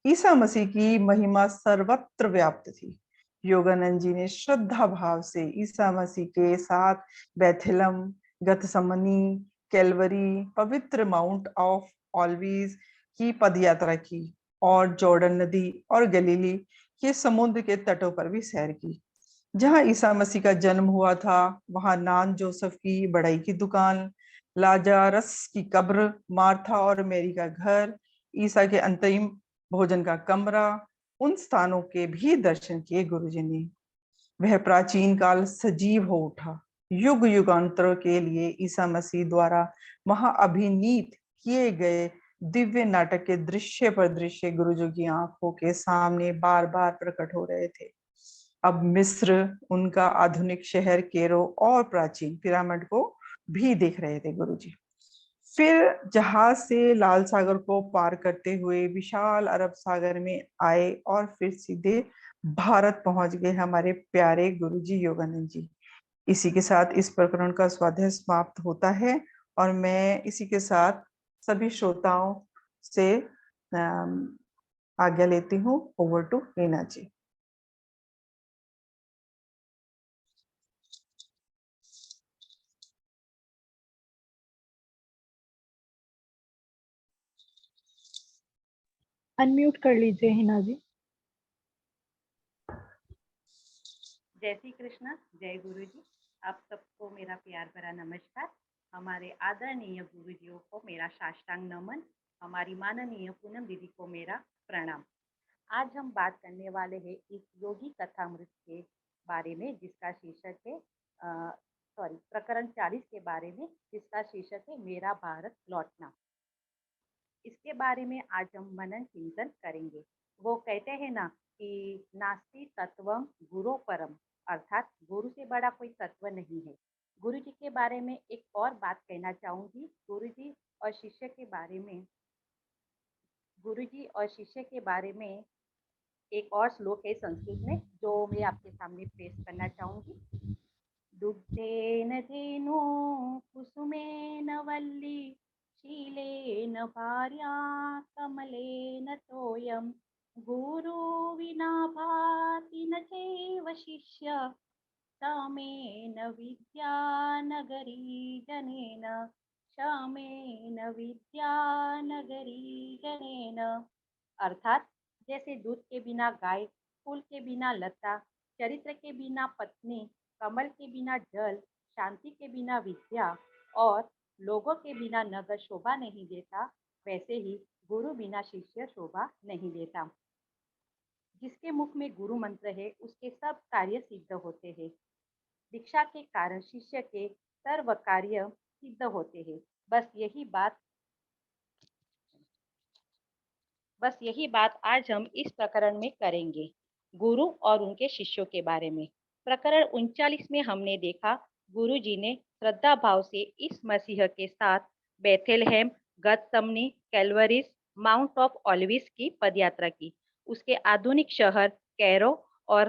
ईसा मसीह की महिमा सर्वत्र व्याप्त थी। योगानंद जी ने श्रद्धा भाव से ईसा मसीह के साथ बेथेलम, गतसमनी, कैलवरी, पवित्र माउंट ऑफ ऑलिव्स की पदयात्रा की और जॉर्डन नदी और गलीली के समुद्र के तटों पर भी सैर की। जहां ईसा मसीह का जन्म हुआ था, वहां नान जोसेफ की बढ़ई की दुकान, लाजारस की कब्र, मार्था और मैरी का घर, ईसा के अंतिम भोजन का कमरा, उन स्थानों के भी दर्शन किए गुरुजी ने। वह प्राचीन काल सजीव हो उठा। युग युगांतरों के लिए ईसा मसीह द्वारा वहां अभिनीत किए गए दिव्य नाटक के दृश्य पर दृश्य गुरुजी की आंखों के सामने बार बार प्रकट हो रहे थे। अब मिस्र, उनका आधुनिक शहर कैरो और प्राचीन पिरामिड को भी देख रहे थे गुरुजी। फिर जहाज से लाल सागर को पार करते हुए विशाल अरब सागर में आए और फिर सीधे भारत पहुंच गए हमारे प्यारे गुरुजी योगानंद जी। इसी के साथ इस प्रकरण का स्वाध्याय समाप्त होता है और मैं इसी के साथ सभी श्रोताओं से आज्ञा लेती हूँ। Over to Reena ji. Unmute कर लीजिए हिना जी। जय श्री कृष्ण, जय गुरु जी। आप सबको मेरा प्यार भरा नमस्कार। हमारे आदरणीय गुरुजियों को मेरा साष्टांग नमन। हमारी माननीय पूनम दीदी को मेरा प्रणाम। आज हम बात करने वाले हैं इस योगी कथामृत के बारे में, जिसका शीर्षक है प्रकरण 40 के बारे में, जिसका शीर्षक है मेरा भारत लौटना। इसके बारे में आज हम मनन चिंतन करेंगे। वो कहते हैं ना कि नास्ति तत्वम गुरु परम, अर्थात गुरु से बड़ा कोई तत्व नहीं है। गुरु जी के बारे में एक और बात कहना चाहूंगी। गुरु जी और शिष्य के बारे में एक और श्लोक है संस्कृत में, जो मैं आपके सामने पेश करना चाहूंगी। दुग्धेन धेनु कुसुमेन वल्ली शीलेन भार्या कमलेन तोयम गुरु विना भाति न चैव शिष्य सामेन विद्या नगरी जनेन शामेन विद्या नगरी जनेन। अर्थात जैसे दूध के बिना गाय, फूल के बिना लता, चरित्र के बिना पत्नी, कमल के बिना जल, शांति के बिना विद्या और लोगों के बिना नगर शोभा नहीं देता, वैसे ही गुरु बिना शिष्य शोभा नहीं देता। जिसके मुख में गुरु मंत्र है, उसके सब कार्य सिद्ध होते हैं। दीक्षा के कारण शिष्य के सर्व कार्य सिद्ध होते हैं। बस यही बात आज हम इस प्रकरण में करेंगे, गुरु और उनके शिष्यों के बारे में। प्रकरण 39 में हमने देखा गुरु जी ने श्रद्धा भाव से इस मसीह के साथ बेथेलहेम, गतसमनी, कैलवरीज, माउंट ऑफ ऑलिव्स की पदयात्रा की। उसके आधुनिक शहर कैरो और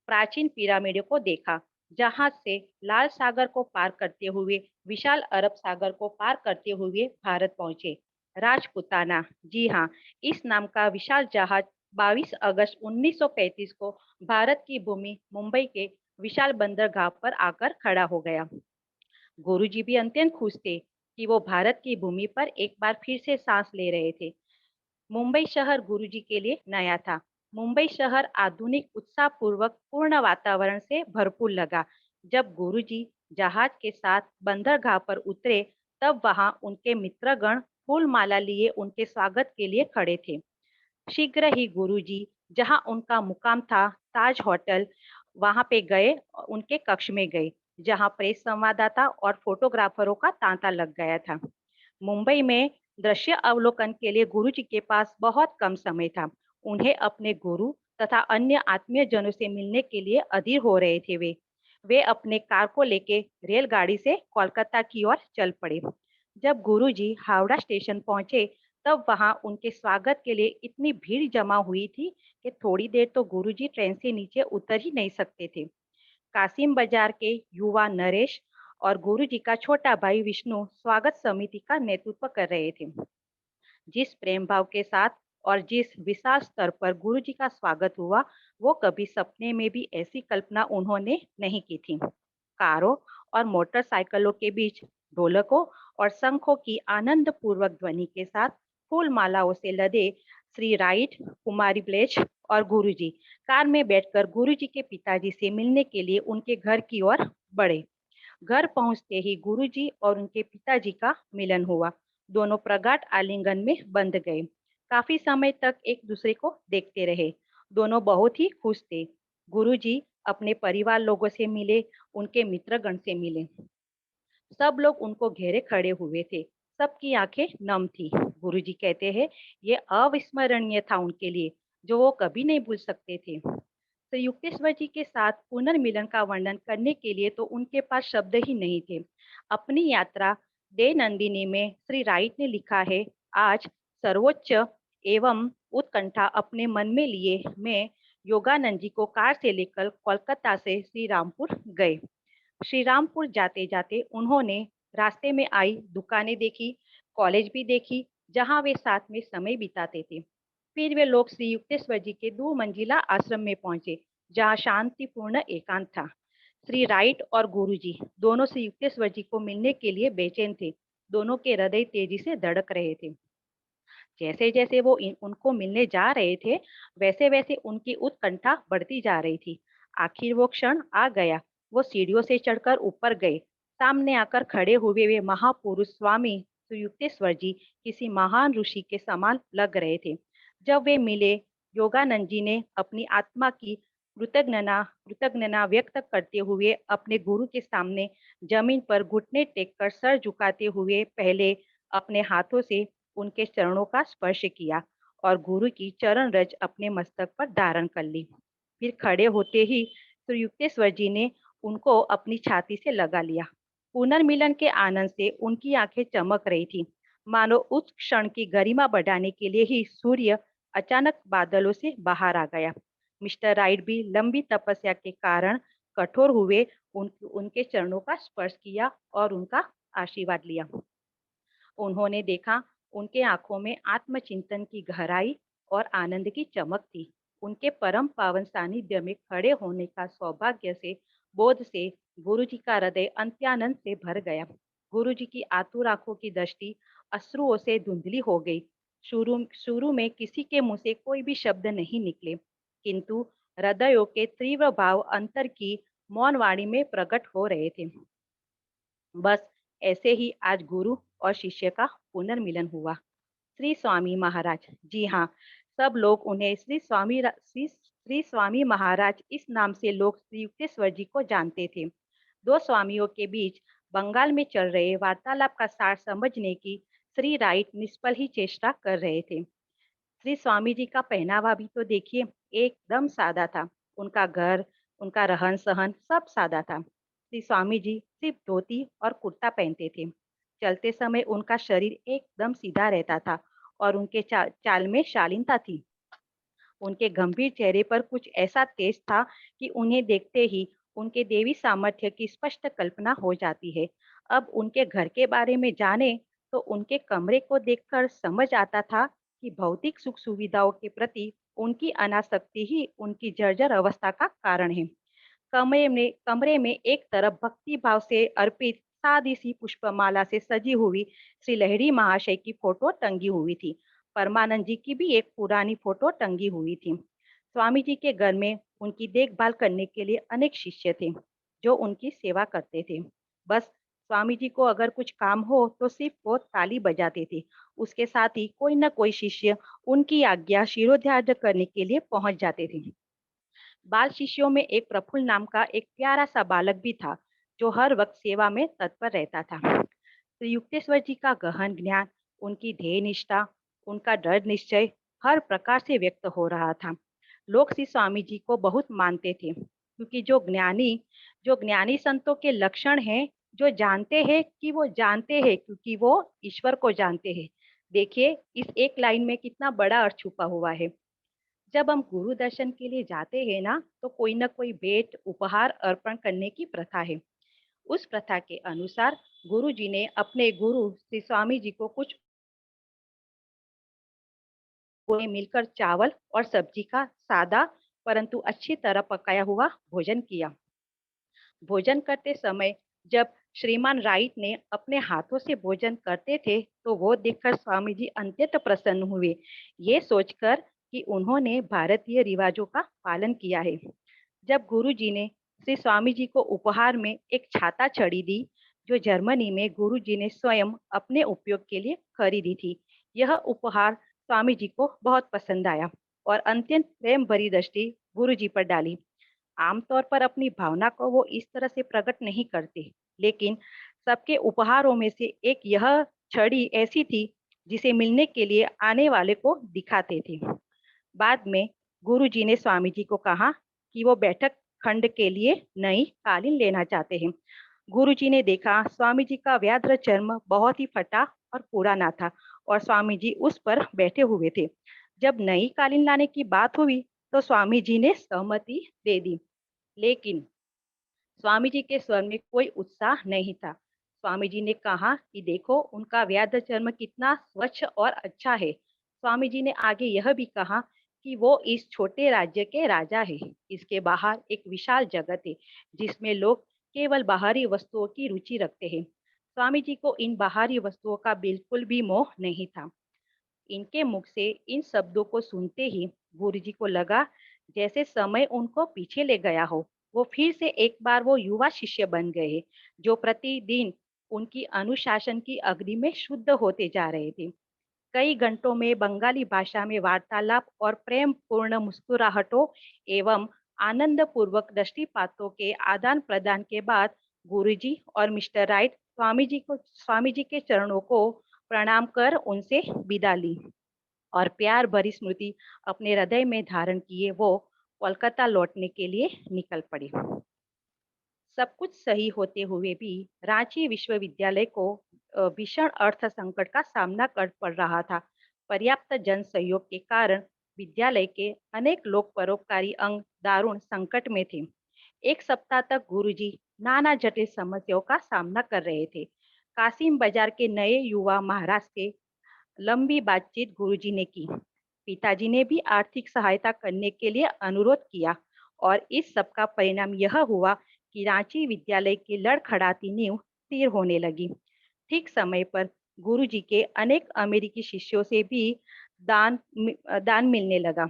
प्राचीन पिरामिडों को देखा। जहाज से लाल सागर को पार करते हुए विशाल अरब सागर को पार करते हुए भारत पहुंचे। राजपुताना, जी हाँ, इस नाम का विशाल जहाज 22 अगस्त 1935 को भारत की भूमि मुंबई के विशाल बंदरगाह पर आकर खड़ा हो गया। गुरुजी भी अत्यंत खुश थे कि वो भारत की भूमि पर एक बार फिर से सांस ले रहे थे। मुंबई शहर गुरुजी के लिए नया था। मुंबई शहर आधुनिक उत्साहपूर्वक पूर्ण वातावरण से भरपूर लगा। जब गुरुजी जहाज के साथ बंदरगाह पर उतरे, तब वहां उनके मित्रगण फूल माला लिए उनके स्वागत के लिए खड़े थे। शीघ्र ही गुरुजी जहां उनका मुकाम था, ताज होटल, वहां पे गए, उनके कक्ष में गए, जहां प्रेस संवाददाता और फोटोग्राफरों का तांता लग गया था। मुंबई में दृश्य अवलोकन के लिए गुरुजी के पास बहुत कम समय था। उन्हें अपने गुरु तथा अन्य आत्मीय जनों से मिलने के लिए अधीर हो रहे थे। वे अपने कार को लेके रेलगाड़ी से कोलकाता की ओर चल पड़े। जब गुरुजी हावड़ा स्टेशन पहुंचे, तब वहां उनके स्वागत के लिए इतनी भीड़ जमा हुई थी कि थोड़ी देर तो गुरुजी ट्रेन से नीचे उतर ही नहीं सकते थे। कासिम बाजार के युवा नरेश और गुरुजी का छोटा भाई विष्णु स्वागत समिति का नेतृत्व कर रहे थे। जिस प्रेम भाव के साथ और जिस विशाल स्तर पर गुरुजी का स्वागत हुआ, वो कभी सपने में भी ऐसी कल्पना उन्होंने नहीं की थी। कारों और मोटरसाइकिलों के बीच ढोलकों और शंखों की आनंद पूर्वक ध्वनि के साथ फूल मालाओं से लदे श्री राइट, कुमारी ब्लेच और गुरुजी कार में बैठकर गुरुजी के पिताजी से मिलने के लिए उनके घर की ओर बढ़े। घर पहुंचते ही गुरुजी और उनके पिताजी का मिलन हुआ। दोनों प्रगाढ़ आलिंगन में बंध गए। काफी समय तक एक दूसरे को देखते रहे। दोनों बहुत ही खुश थे। गुरुजी अपने परिवार लोगों से मिले, उनके मित्रगण से मिले। सब लोग उनको घेरे खड़े हुए थे। सबकी आंखें नम थी। गुरुजी कहते हैं, ये अविस्मरणीय था उनके लिए, जो वो कभी नहीं भूल सकते थे। तो युक्तेश्वर जी के साथ पुनर्मिलन का वर्णन करने के लिए तो उनके पास शब्द ही नहीं थे। अपनी यात्रा दे नंदिनी में श्री राइट ने लिखा है, आज सर्वोच्च एवं उत्कंठा अपने मन में लिए मैं योगानंद जी को कार से लेकर कोलकाता से श्री रामपुर गए। श्री रामपुर जाते जाते उन्होंने रास्ते में आई दुकानें देखी, कॉलेज भी देखी, जहां वे साथ में समय बिताते थे। फिर वे लोग श्री युक्तेश्वर जी के 2 मंजिला आश्रम में पहुंचे, जहां शांतिपूर्ण एकांत था। श्री राइट और गुरुजी दोनों श्री युक्तेश्वर जी को मिलने के लिए बेचैन थे। दोनों के हृदय तेजी से धड़क रहे थे। जैसे जैसे वो उनको मिलने जा रहे थे, वैसे वैसे उनकी उत्कंठा बढ़ती जा रही थी। आखिर वो क्षण आ गया। वो सीढ़ियों से चढ़कर ऊपर गए। सामने आकर खड़े हुए वे महापुरुष स्वामी युक्तेश्वर जी किसी महान ऋषि के समान लग रहे थे। जब वे मिले, योगानंद जी ने अपनी आत्मा की कृतज्ञता व्यक्त करते हुए अपने गुरु के सामने जमीन पर घुटने टेककर सर झुकाते हुए पहले अपने हाथों से उनके चरणों का स्पर्श किया और गुरु की चरण रज अपने मस्तक पर धारण कर ली। फिर खड़े होते ही श्री युक्तेश्वर जी ने उनको अपनी छाती से लगा लिया। पुनर्मिलन के आनंद से उनकी आंखें चमक रही थी, मानो उस क्षण की गरिमा बढ़ाने के लिए ही सूर्य अचानक बादलों से बाहर आ गया। मिस्टर राइट भी लंबी तपस्या के कारण कठोर हुए, उनके चरणों का स्पर्श किया और उनका आशीर्वाद लिया। उन्होंने देखा, उनके आंखों में आत्मचिंतन की गहराई और आनंद की चमक थी। उनके परम पावन सानिध्य में खड़े होने का सौभाग्य से बोध से गुरुजी का हृदय अंत्यानंद से भर गया। गुरुजी की आतुर आंखों की दृष्टि अश्रुओं से धुंधली हो गई। शुरू शुरू में किसी के मुंह से कोई भी शब्द नहीं निकले, किंतु हृदयों के तीव्र भाव अंतर की मौन वाणी में प्रकट हो रहे थे। बस ऐसे ही आज गुरु और शिष्य का पुनर्मिलन हुआ। श्री स्वामी महाराज, जी हाँ, सब लोग उन्हें श्री स्वामी महाराज इस नाम से लोग श्री युक्तेश्वर जी को जानते थे। 2 स्वामियों के बीच बंगाल में चल रहे वार्तालाप का सार समझने की श्री राइट निष्फल ही चेष्टा कर रहे थे। श्री स्वामी जी का पहनावा भी तो देखिए, एकदम सादा था। उनका घर, उनका रहन सहन सब सादा था। श्री स्वामी जी सिर्फ धोती और कुर्ता पहनते थे। चलते समय उनका शरीर एकदम सीधा रहता था और उनके चाल में शालीनता थी। उनके गंभीर चेहरे पर कुछ ऐसा तेज था कि उन्हें देखते ही उनके देवी सामर्थ्य की स्पष्ट कल्पना हो जाती है। अब उनके घर के बारे में जाने तो उनके कमरे को देखकर समझ आता था कि भौतिक सुख सुविधाओं के प्रति उनकी अनासक्ति ही उनकी जर्जर अवस्था का कारण है। कमरे में एक तरफ भक्ति भाव से अर्पित सादी सी पुष्पमाला से सजी हुई श्री लहरी महाशय की फोटो टंगी हुई थी। परमानंद जी की भी एक पुरानी फोटो टंगी हुई थी। स्वामी जी के घर में उनकी देखभाल करने के लिए अनेक शिष्य थे जो उनकी सेवा करते थे। बस स्वामी जी को अगर कुछ काम हो तो सिर्फ वो ताली बजाते थे। उसके साथ ही कोई न कोई शिष्य उनकी आज्ञा शिरोधार्य करने के लिए पहुंच जाते थे। बाल शिष्यों में एक प्रफुल्ल नाम का एक प्यारा सा बालक भी था जो हर वक्त सेवा में तत्पर रहता था। श्री युक्तेश्वर जी का गहन ज्ञान, उनकी ध्येय निष्ठा, उनका दृढ़ निश्चय हर प्रकार से व्यक्त हो रहा था। लोग श्री स्वामी जी को बहुत मानते थे क्योंकि जो ज्ञानी संतों के लक्षण हैं, जो जानते हैं कि वो जानते हैं क्योंकि वो ईश्वर को जानते हैं। देखिए इस एक लाइन में कितना बड़ा अर्थ छुपा हुआ है। जब हम गुरु दर्शन के लिए जाते हैं ना, तो कोई ना कोई भेंट उपहार अर्पण करने की प्रथा है। उस प्रथा के अनुसार गुरु जी ने अपने गुरु श्री स्वामी जी को कुछ ने मिलकर चावल और सब्जी का सादा परंतु अच्छी तरह पकाया हुआ भोजन किया। भोजन करते समय जब श्रीमान राइट ने अपने हाथों से भोजन करते थे तो वो देखकर स्वामी जी अत्यंत प्रसन्न हुए, ये सोचकर कि उन्होंने भारतीय रिवाजों का पालन किया है। जब गुरु जी ने श्री स्वामी जी को उपहार में एक छाता छड़ी दी जो जर्मनी में गुरु जी ने स्वयं अपने उपयोग के लिए खरीदी थी। यह उपहार स्वामी जी को बहुत पसंद आया और अत्यंत प्रेम भरी दृष्टि गुरु जी पर डाली। आमतौर पर अपनी भावना को वो इस तरह से प्रकट नहीं करते, लेकिन सबके उपहारों में से एक यह छड़ी ऐसी थी जिसे मिलने के लिए आने वाले को दिखाते थे। बाद में गुरुजी ने स्वामी जी को कहा कि वो बैठक खंड के लिए नई कालीन लेना चाहते हैं। गुरुजी ने देखा स्वामी जी का व्याघ्र चर्म बहुत ही फटा और पुराना था और स्वामी जी उस पर बैठे हुए थे। जब नई कालीन लाने की बात हुई तो स्वामी जी ने सहमति दे दी, लेकिन स्वामी जी के स्वर में कोई उत्साह नहीं था। स्वामी जी ने कहा कि देखो उनका व्याघ्र चर्म कितना स्वच्छ और अच्छा है। स्वामी जी ने आगे यह भी कहा कि वो इस छोटे राज्य के राजा है। इसके बाहर एक विशाल जगत है जिसमें लोग केवल बाहरी वस्तुओं की रुचि रखते हैं। स्वामी जी को इन बाहरी वस्तुओं का बिल्कुल भी मोह नहीं था। इनके मुख से इन शब्दों को सुनते ही गुरुजी को लगा जैसे समय उनको पीछे ले गया हो। वो फिर से एक बार वो युवा शिष्य बन गए जो प्रतिदिन उनकी अनुशासन की अग्नि में शुद्ध होते जा रहे थे। कई घंटों में बंगाली भाषा में वार्तालाप और प्रेम पूर्ण मुस्कुराहटों एवं आनंद पूर्वक दृष्टिपातों के आदान प्रदान के बाद गुरुजी और मिस्टर राइट स्वामी जी के चरणों को प्रणाम कर उनसे विदा ली और प्यार भरी स्मृति अपने हृदय में धारण किए वो कोलकाता लौटने के लिए निकल पड़ी। सब कुछ सही होते हुए भी रांची विश्वविद्यालय को भीषण अर्थ संकट का सामना कर पड़ रहा था। पर्याप्त जन सहयोग के कारण विद्यालय के अनेक लोक परोपकारी अंग दारुण संकट में थे। एक सप्ताह तक गुरुजी नाना जटिल समस्याओं का सामना कर रहे थे। कासिम बाजार के नए युवा महाराज से लंबी बातचीत गुरुजी ने की। पिताजी ने भी आर्थिक सहायता करने के लिए अनुरोध किया और इस सब का परिणाम यह हुआ कि रांची विद्यालय की लड़खड़ाती नींव स्थिर होने लगी। ठीक समय पर गुरुजी के अनेक अमेरिकी शिष्यों से भी दान मिलने लगा।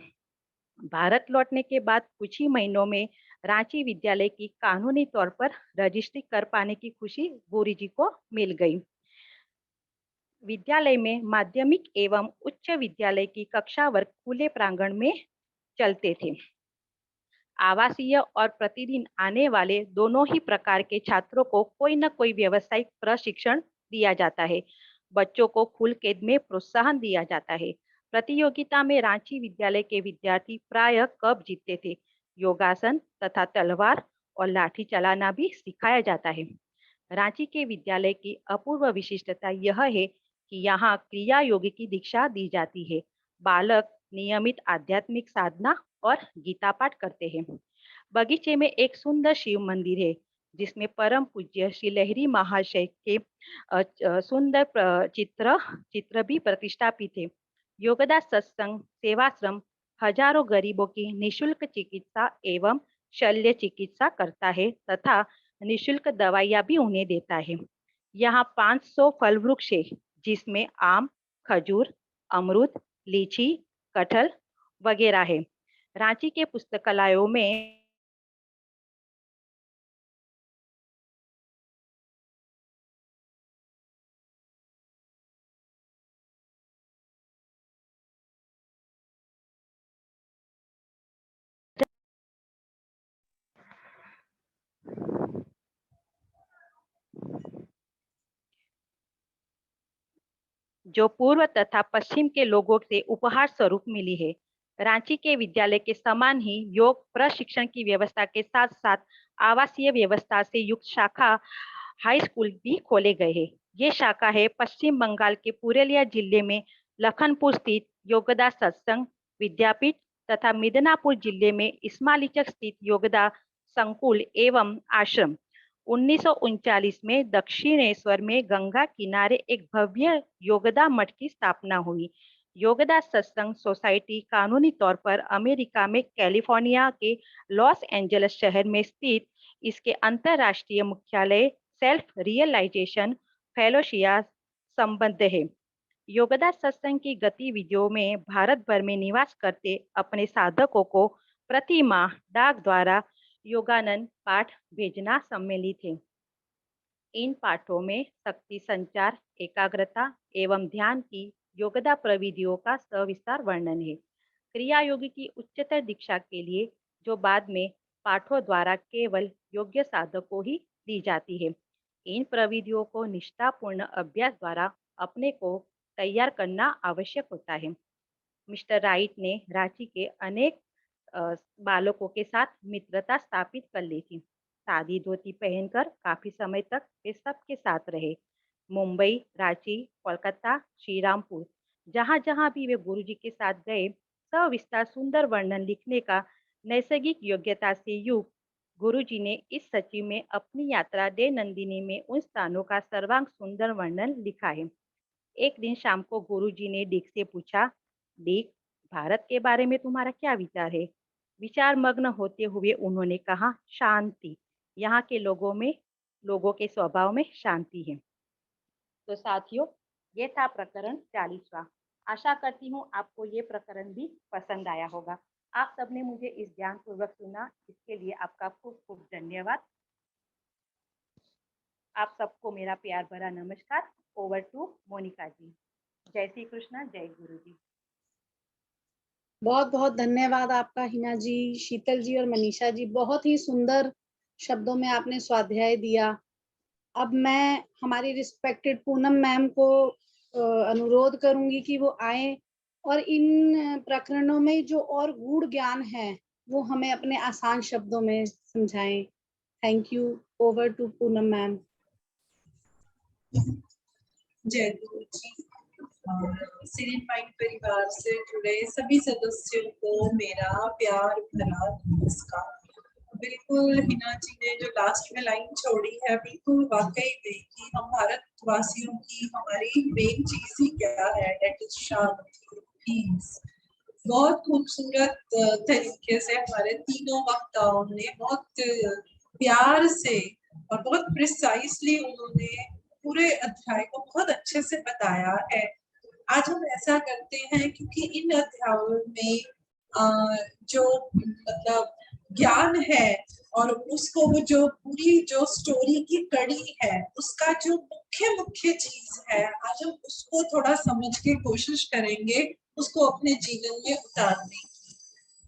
भारत लौटने के बाद कुछ ही महीनों में रांची विद्यालय की कानूनी तौर पर रजिस्ट्री कर पाने की खुशी गुरुजी को मिल गई। विद्यालय में माध्यमिक एवं उच्च विद्यालय की कक्षा वर्ग खुले प्रांगण में चलते थे। आवासीय और प्रतिदिन आने वाले दोनों ही प्रकार के छात्रों को कोई न कोई व्यावसायिक प्रशिक्षण दिया जाता है। बच्चों को खुल के में प्रोत्साहन दिया जाता है। प्रतियोगिता में रांची विद्यालय के विद्यार्थी प्रायः कप जीतते थे। योगासन तथा तलवार और लाठी चलाना भी सिखाया जाता है। रांची के विद्यालय की अपूर्व विशिष्टता यह है कि यहाँ क्रिया योगी की दीक्षा दी जाती है। बालक नियमित आध्यात्मिक साधना और गीता पाठ करते हैं। बगीचे में एक सुंदर शिव मंदिर है जिसमें परम पूज्य श्री लहरी महाशय के सुंदर चित्र भी प्रतिष्ठापित है। योगदास सत्संग सेवाश्रम हजारों गरीबों की निशुल्क चिकित्सा एवं शल्य चिकित्सा करता है तथा निशुल्क दवाइयाँ भी उन्हें देता है। यहाँ 500 फल वृक्ष है जिसमें आम, खजूर, अमरूद, लीची, कटहल वगैरह है। रांची के पुस्तकालयों में जो पूर्व तथा पश्चिम के लोगों से उपहार स्वरूप मिली है। रांची के विद्यालय के समान ही योग प्रशिक्षण की व्यवस्था के साथ साथ आवासीय व्यवस्था से युक्त शाखा हाई स्कूल भी खोले गए हैं। ये शाखा है पश्चिम बंगाल के पुरुलिया जिले में लखनपुर स्थित योगदा सत्संग विद्यापीठ तथा मिदनापुर जिले में इस्माइलीचक स्थित योगदा संकुल एवं आश्रम। 1939 में दक्षिणेश्वर में गंगा किनारे एक भव्य योगदा मठ की स्थापना हुई। योगदा सत्संग सोसाइटी कानूनी तौर पर अमेरिका में कैलिफोर्निया के लॉस एंजल्स शहर में स्थित इसके अंतरराष्ट्रीय मुख्यालय सेल्फ रियलाइजेशन फेलोशिया संबद्ध है। योगदा सत्संग की गतिविधियों में भारत भर में निवास करते अपने साधकों को प्रति माह डाक द्वारा योगानंद पाठ भेजना सम्मिलित है। इन पाठों में शक्ति संचार, एकाग्रता एवं ध्यान की योगदा प्रविधियों का सविस्तार वर्णन है। क्रिया योग की उच्चतर दीक्षा के लिए जो बाद में पाठों द्वारा केवल योग्य साधकों ही दी जाती है। इन प्रविधियों को निष्ठापूर्ण अभ्यास द्वारा अपने को तैयार करना आवश्यक होता है। मिस्टर राइट ने रांची के अनेक बालकों के साथ मित्रता स्थापित कर ली थी। सादी धोती पहनकर काफी समय तक वे सबके साथ रहे। मुंबई, रांची, कोलकाता, श्रीरामपुर, जहां जहां भी वे गुरुजी के साथ गए, सविस्तार सुंदर वर्णन लिखने का नैसर्गिक योग्यता से युक्त गुरुजी ने इस सचिव में अपनी यात्रा दे नंदिनी में उन स्थानों का सर्वांग सुंदर वर्णन लिखा है। एक दिन शाम को गुरुजी ने डिक से पूछा, डिक, भारत के बारे में तुम्हारा क्या विचार है? विचार मग्न होते हुए उन्होंने कहा, शांति। यहाँ के लोगों के स्वभाव में शांति है। तो साथियों, ये था प्रकरण 40वां। आशा करती हूँ आपको ये प्रकरण भी पसंद आया होगा। आप सबने मुझे इस ध्यानपूर्वक सुना, इसके लिए आपका खूब खूब धन्यवाद। आप सबको मेरा प्यार भरा नमस्कार। ओवर टू मोनिका जी। जय श्री कृष्णा, जय गुरु जी। बहुत बहुत धन्यवाद आपका हिना जी, शीतल जी और मनीषा जी। बहुत ही सुंदर शब्दों में आपने स्वाध्याय दिया। अब मैं हमारी रिस्पेक्टेड पूनम मैम को अनुरोध करूंगी कि वो आए और इन प्रकरणों में जो और गूढ़ ज्ञान है वो हमें अपने आसान शब्दों में समझाएं। Thank you. Over to Poonam ma'am. जय गुरु जी। सीरीन माइंड परिवार से जुड़े सभी सदस्यों को मेरा प्यार भरा नमस्कार। बिल्कुल हिना जी ने जो लास्ट में लाइन छोड़ी है, बिल्कुल वाकई में कि हम भारतवासियों की हमारी मेन चीज ही क्या है, दैट इज शांति, पीस। बहुत खूबसूरत तरीके से हमारे तीनों वक्ताओं ने बहुत प्यार से और बहुत प्रिसाइसली उन्होंने पूरे अध्याय को बहुत अच्छे से बताया है। आज हम ऐसा करते हैं क्योंकि इन अध्यायों में जो मतलब ज्ञान है और उसको वो जो पूरी जो स्टोरी की कड़ी है, उसका जो मुख्य चीज है, आज हम उसको थोड़ा समझ के कोशिश करेंगे उसको अपने जीवन में उतारने।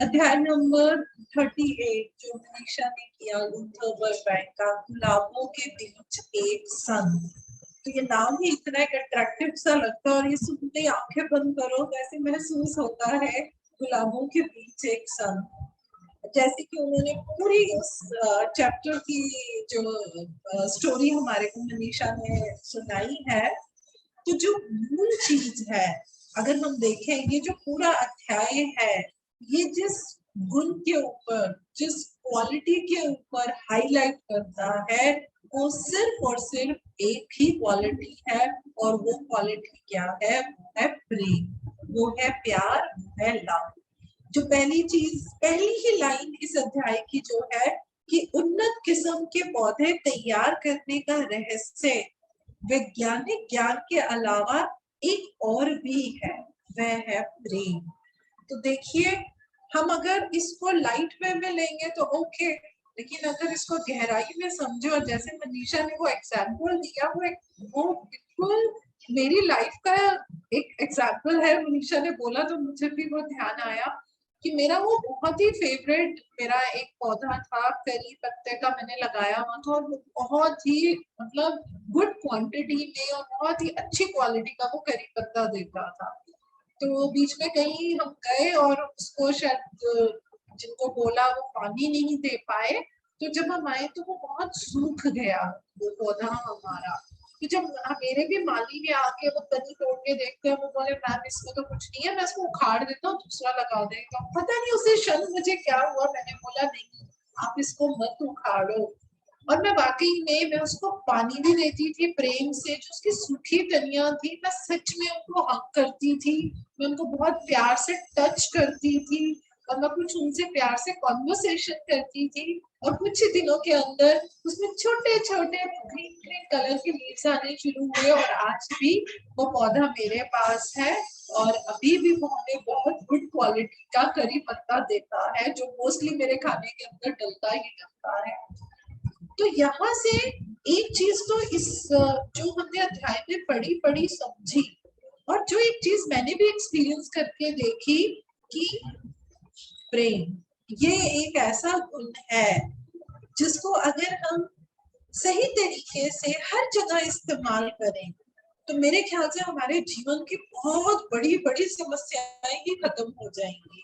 अध्याय नंबर 38 जो मनीषा ने किया, लूथर बर्बैंक का गुलाबों के बीच एक सन। तो ये नाम ही इतना एक अट्रैक्टिव सा लगता है और ये सुनते ही आंखें बंद करो तो ऐसे महसूस होता है, गुलाबों के बीच एक सन। जैसे कि उन्होंने पूरी उस चैप्टर की जो स्टोरी हमारे को मनीषा ने सुनाई है, तो जो मूल चीज है, अगर हम देखें ये जो पूरा अध्याय है, ये जिस गुण के ऊपर, जिस क्वालिटी के ऊपर हाईलाइट करता है, वो सिर्फ और सिर्फ एक ही क्वालिटी है, और वो क्वालिटी क्या है? वो है प्रेम, वो है प्यार, वो है लव। जो पहली चीज, पहली ही लाइन इस अध्याय की जो है कि उन्नत किस्म के पौधे तैयार करने का रहस्य वैज्ञानिक ज्ञान के अलावा एक और भी है, वह है प्रेम। तो देखिए, हम अगर इसको लाइट वे में लेंगे तो ओके, लेकिन अगर इसको गहराई में समझे, और जैसे मनीषा ने वो एग्जाम्पल दिया, वो बिल्कुल मेरी लाइफ का एक एग्जाम्पल है। मनीषा ने बोला तो मुझे भी वो ध्यान आया कि मेरा वो बहुत ही फेवरेट मेरा एक पौधा था, करी पत्ते का मैंने लगाया हुआ था, और वो बहुत ही मतलब गुड क्वांटिटी में और बहुत ही अच्छी क्वालिटी का वो करी पत्ता देता था। तो बीच में कहीं हम गए और उसको शायद जिनको बोला वो पानी नहीं दे पाए, तो जब हम आए तो वो बहुत सूख गया वो पौधा हमारा। तो जब मेरे भी माली ने आके वो तनी तोड़ के देखते हैं, वो बोले मैम इसमें तो कुछ नहीं है, मैं इसको उखाड़ देता हूँ, दूसरा लगा देता हूँ। पता नहीं उसे क्षण मुझे क्या हुआ, मैंने बोला नहीं आप इसको मत उखाड़ो। और मैं वाकई में मैं उसको पानी भी देती थी प्रेम से, जो उसकी सूखी तनियां थी मैं सच में उनको हक करती थी, मैं उनको बहुत प्यार से टच करती थी, और मैं कुछ उनसे प्यार से कॉन्वर्सेशन करती थी। और कुछ ही दिनों के अंदर उसमें छोटे छोटे ग्रीन ग्रीन कलर के लीव्स आने शुरू हुए, और आज भी वो पौधा मेरे पास है, और अभी भी वो हमें बहुत गुड क्वालिटी का करी पत्ता देता है, जो मोस्टली मेरे खाने के अंदर डलता ही डलता है। तो यहाँ से एक चीज तो इस जो हमने अध्याय में पढ़ी समझी, और जो एक चीज मैंने भी एक्सपीरियंस करके देखी कि प्रेम ये एक ऐसा गुण है जिसको अगर हम सही तरीके से हर जगह इस्तेमाल करें तो मेरे ख्याल से हमारे जीवन की बहुत बड़ी बड़ी समस्याएं ही खत्म हो जाएंगी।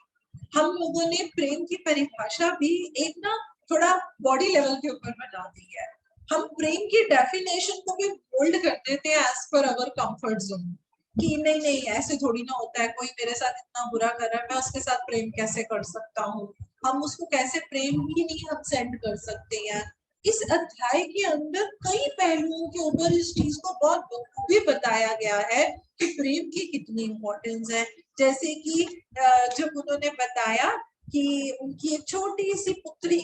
हम लोगों ने प्रेम की परिभाषा भी एक ना थोड़ा बॉडी लेवल के ऊपर बना दी है। हम प्रेम की डेफिनेशन को भी बोल्ड कर देते हैं एज पर अवर कंफर्ट जोन, कि नहीं नहीं ऐसे थोड़ी ना होता है, कोई मेरे साथ इतना बुरा कर रहा है, मैं उसके साथ प्रेम कैसे कर सकता हूँ, हम उसको कैसे प्रेम ही नहीं हम सेंड कर सकते हैं। इस अध्याय के अंदर कई पहलुओं के ऊपर इस चीज को बहुत बखूबी बताया गया है कि प्रेम की कितनी इम्पोर्टेंस है। जैसे कि जब उन्होंने बताया कि उनकी एक छोटी सी पुत्री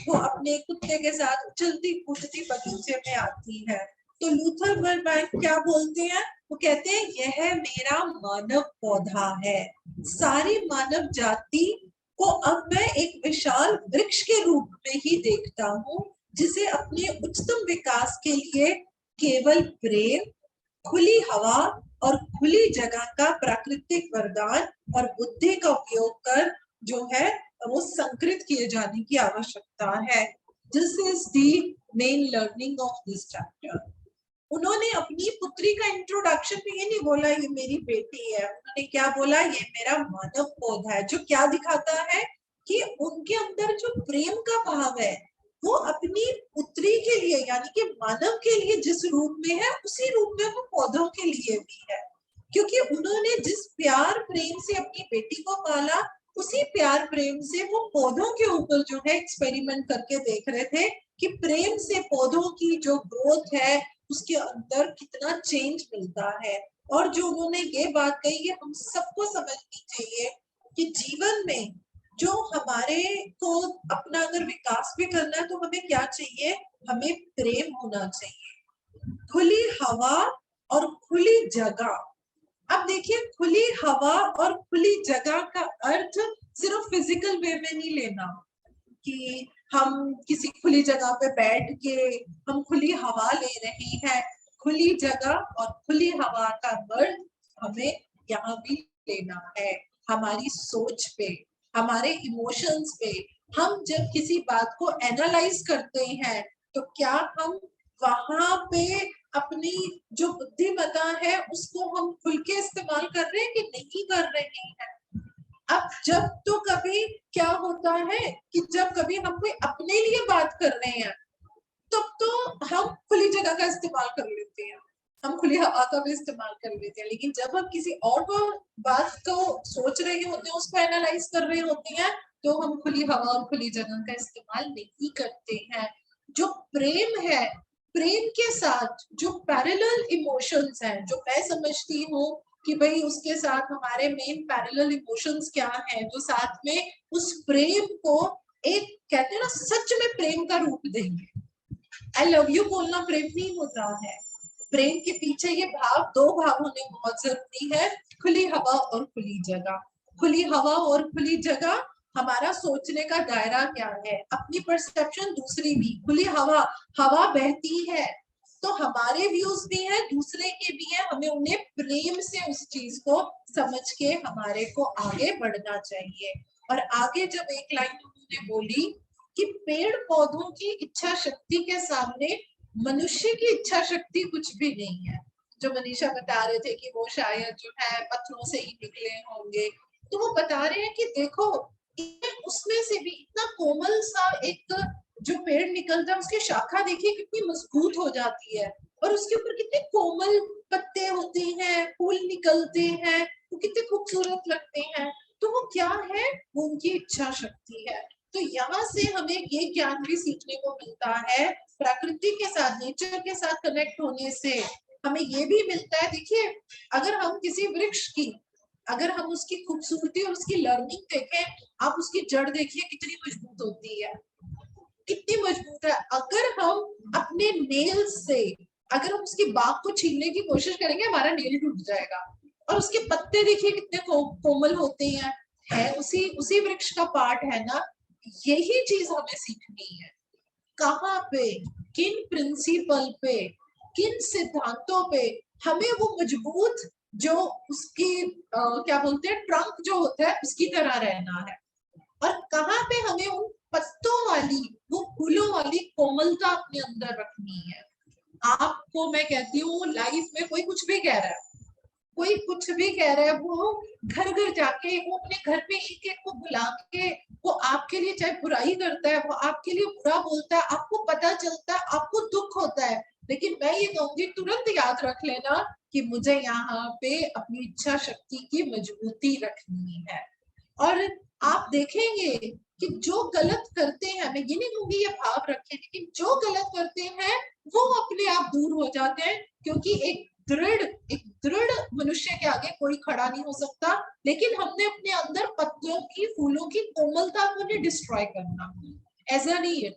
वो अपने कुत्ते के साथ उछलती कूदती बगीचे में आती है, तो लूथर बर्बैंक क्या बोलते हैं, वो कहते हैं यह मेरा मानव पौधा है, सारी मानव जाति को अब मैं एक विशाल वृक्ष के रूप में ही देखता हूँ, जिसे अपने उच्चतम विकास के लिए केवल प्रेम, खुली हवा और खुली जगह का प्राकृतिक वरदान और बुद्धि का उपयोग कर जो है वो संकृत किए जाने की आवश्यकता है। This is the main learning of this chapter. उन्होंने अपनी पुत्री का इंट्रोडक्शन में ये नहीं बोला ये मेरी बेटी है, उन्होंने क्या बोला, ये मेरा मानव पौधा है, जो क्या दिखाता है कि उनके अंदर जो प्रेम का भाव है वो अपनी पुत्री के लिए यानी कि मानव के लिए जिस रूप में है उसी रूप में वो पौधों के लिए भी है, क्योंकि उन्होंने जिस प्यार प्रेम से अपनी बेटी को पाला उसी प्यार प्रेम से वो पौधों के ऊपर जो है एक्सपेरिमेंट करके देख रहे थे कि प्रेम से पौधों की जो ग्रोथ है उसके अंदर कितना चेंज मिलता है। और जो उन्होंने ये बात कही है हम सबको समझनी चाहिए कि जीवन में जो हमारे को अपना अगर विकास भी करना है तो हमें क्या चाहिए, हमें प्रेम होना चाहिए, खुली हवा और खुली जगह। अब देखिए खुली हवा और खुली जगह का अर्थ सिर्फ फिजिकल वे में नहीं लेना कि हम किसी खुली जगह पे बैठ के हम खुली हवा ले रहे हैं। खुली जगह और खुली हवा का अर्थ हमें यहाँ भी लेना है हमारी सोच पे, हमारे इमोशंस पे। हम जब किसी बात को एनालाइज करते हैं तो क्या हम वहां पे अपनी जो बुद्धिमत्ता है उसको हम खुल के इस्तेमाल कर रहे हैं कि नहीं कर रहे हैं। अब जब तो कभी क्या होता है कि जब कभी हम कोई अपने लिए बात कर रहे हैं तब तो हम खुली जगह का इस्तेमाल कर लेते हैं, हम खुली हवा का भी इस्तेमाल कर लेते हैं, लेकिन जब हम किसी और को बात को सोच रहे होते हैं, उसको एनालाइज कर रहे होते हैं, तो हम खुली हवा और खुली जगह का इस्तेमाल नहीं करते हैं। जो प्रेम है, प्रेम के साथ जो पैरेलल इमोशंस हैं, जो मैं समझती हूँ कि भाई उसके साथ हमारे मेन पैरेलल इमोशंस क्या है, जो साथ में उस प्रेम को एक कहते हैं ना सच में प्रेम का रूप देंगे। आई लव यू बोलना प्रेम नहीं होता है, प्रेम के पीछे ये भाव, दो भाव होने बहुत जरूरी है, खुली हवा और खुली जगह। खुली हवा और खुली जगह हमारा सोचने का दायरा क्या है, अपनी परसेप्शन दूसरी भी, खुली हवा, हवा बहती है तो हमारे व्यूज भी हैं, दूसरे के भी हैं, हमें उन्हें प्रेम से उस चीज को समझ के हमारे को आगे बढ़ना चाहिए। और आगे जब एक लाइन उन्होंने बोली कि पेड़ पौधों की इच्छा शक्ति के सामने मनुष्य की इच्छा शक्ति कुछ भी नहीं है, जो मनीषा बता रहे थे कि वो शायद जो है पत्थरों से ही निकले होंगे, तो वो बता रहे हैं कि देखो उसमें से भी इतना कोमल सा एक जो पेड़ निकलता है, उसकी शाखा देखिए कितनी मजबूत हो जाती है और उसके ऊपर कितने कोमल पत्ते होते हैं, फूल निकलते हैं, वो कितने खूबसूरत लगते हैं। तो वो क्या है, वो उनकी इच्छा शक्ति है। तो यहाँ से हमें ये ज्ञान भी सीखने को मिलता है, प्रकृति के साथ, नेचर के साथ कनेक्ट होने से हमें ये भी मिलता है। देखिए अगर हम किसी वृक्ष की, अगर हम उसकी खूबसूरती और उसकी लर्निंग देखें, आप उसकी जड़ देखिए कितनी मजबूत होती है, कितनी मजबूत है। अगर हम अपने नेल से अगर हम उसकी बाग को छीनने की कोशिश करेंगे, हमारा नेल टूट जाएगा। और उसके पत्ते देखिए कितने कोमल होते हैं, है उसी वृक्ष का पार्ट है ना। यही चीज हमें सीखनी है, कहाँ पे, किन प्रिंसिपल पे, किन सिद्धांतों पे हमें वो मजबूत जो उसकी क्या बोलते हैं ट्रंक जो होता है उसकी तरह रहना है, और कहाँ पे हमें उन पत्तों वाली, वो फूलों वाली कोमलता अपने अंदर रखनी है। आपको मैं कहती हूँ लाइफ में कोई कुछ भी कह रहा है, कोई कुछ भी कह रहा है, वो घर घर जाके वो अपने घर में एक एक को बुला के वो आपके लिए चाहे बुराई करता है, वो आपके लिए बुरा बोलता है, आपको पता चलता है, आपको दुख होता है, लेकिन मैं ये कहूंगी तुरंत याद रख लेना कि मुझे यहाँ पे अपनी इच्छा शक्ति की मजबूती रखनी है। और आप देखेंगे कि जो गलत करते हैं, मैं ये नहीं कहूंगी ये भाव रखें, लेकिन जो गलत करते हैं वो अपने आप दूर हो जाते हैं, क्योंकि एक दृढ़ मनुष्य के आगे कोई खड़ा नहीं हो सकता। लेकिन हमने अपने अंदर पत्तियों की, फूलों की कोमलता को नहीं डिस्ट्रॉय करना। ऐसा नहीं है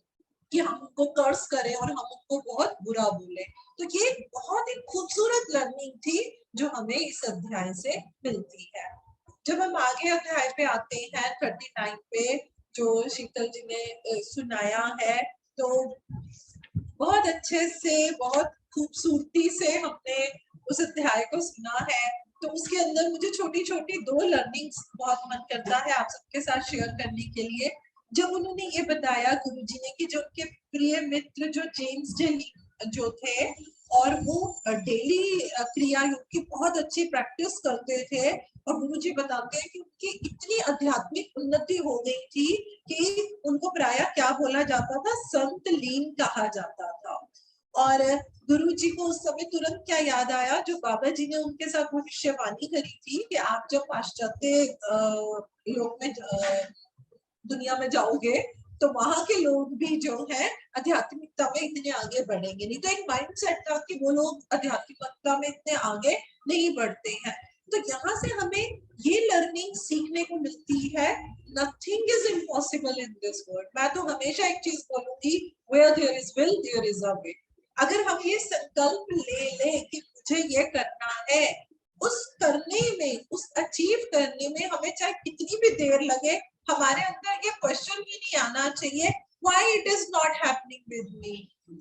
कि हम उनको कर्स करें और हम उनको बहुत बुरा बोले। तो ये बहुत ही खूबसूरत लर्निंग थी जो हमें इस अध्याय से मिलती है। जब हम आगे अध्याय पे आते हैं 39 पे, जो शीतल जी ने सुनाया है, तो बहुत अच्छे से, बहुत खूबसूरती से हमने उस अध्याय को सुना है। तो उसके अंदर मुझे छोटी छोटी 2 लर्निंग्स बहुत मन करता है आप सबके साथ शेयर करने के लिए। जब उन्होंने ये बताया गुरुजी ने कि जो उनके प्रिय मित्र जो जेम्स डेली जो थे, और वो डेली क्रिया योग की बहुत अच्छी प्रैक्टिस करते थे, और गुरुजी बताते हैं कि उनकी इतनी आध्यात्मिक उन्नति हो गई थी कि उनको प्राय क्या बोला जाता था, संत लीन कहा जाता था। और गुरुजी को उस समय तुरंत क्या याद आया, जो बाबा जी ने उनके साथ भविष्यवाणी करी थी कि आप जब पाश्चात्य लोक में दुनिया में जाओगे तो वहां के लोग भी जो है आध्यात्मिकता में इतने आगे बढ़ेंगे नहीं। तो एक माइंडसेट था कि वो लोग आध्यात्मिकता में इतने आगे नहीं बढ़ते हैं। तो यहाँ से हमें ये लर्निंग सीखने को मिलती है, nothing is impossible in this world. मैं तो हमेशा एक चीज बोलूंगी, where there is will there is a way. अगर हम ये संकल्प ले लें कि मुझे ये करना है, उस करने में, उस अचीव करने में हमें चाहे कितनी भी देर लगे, हमारे अंदर ये क्वेश्चन ही नहीं आना चाहिए, why it is not happening with me,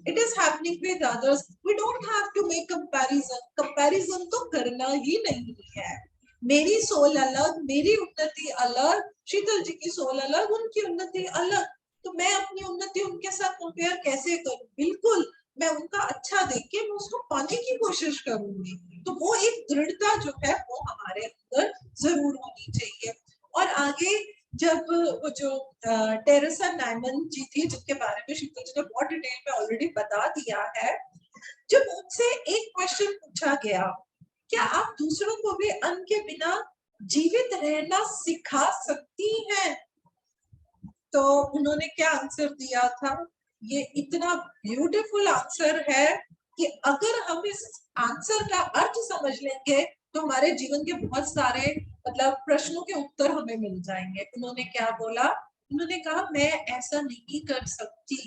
it is happening with others. We don't have to make comparison तो करना ही नहीं है। मेरी सोल अलग, मेरी उन्नति अलग, शीतल जी की सोल अलग, उनकी उन्नति अलग, तो मैं अपनी उन्नति उनके साथ कंपेयर कैसे करूं? बिल्कुल मैं उनका अच्छा देख के मैं उसको पाने की कोशिश करूंगी। तो वो एक दृढ़ता जो है वो हमारे अंदर जरूर होनी चाहिए। और आगे जब वो जो टेरेसा नाइमन जी थी, जिनके बारे में शीतल जी ने बहुत डिटेल में ऑलरेडी बता दिया है, जब उनसे एक क्वेश्चन पूछा गया, क्या आप दूसरों को भी अन्न के बिना जीवित रहना सिखा सकती हैं? तो उन्होंने क्या आंसर दिया था, ये इतना ब्यूटीफुल आंसर है कि अगर हम इस आंसर का अर्थ समझ लेंगे तो हमारे जीवन के बहुत सारे प्रश्नों के उत्तर हमें मिल जाएंगे। उन्होंने क्या बोला, उन्होंने कहा मैं ऐसा नहीं कर सकती,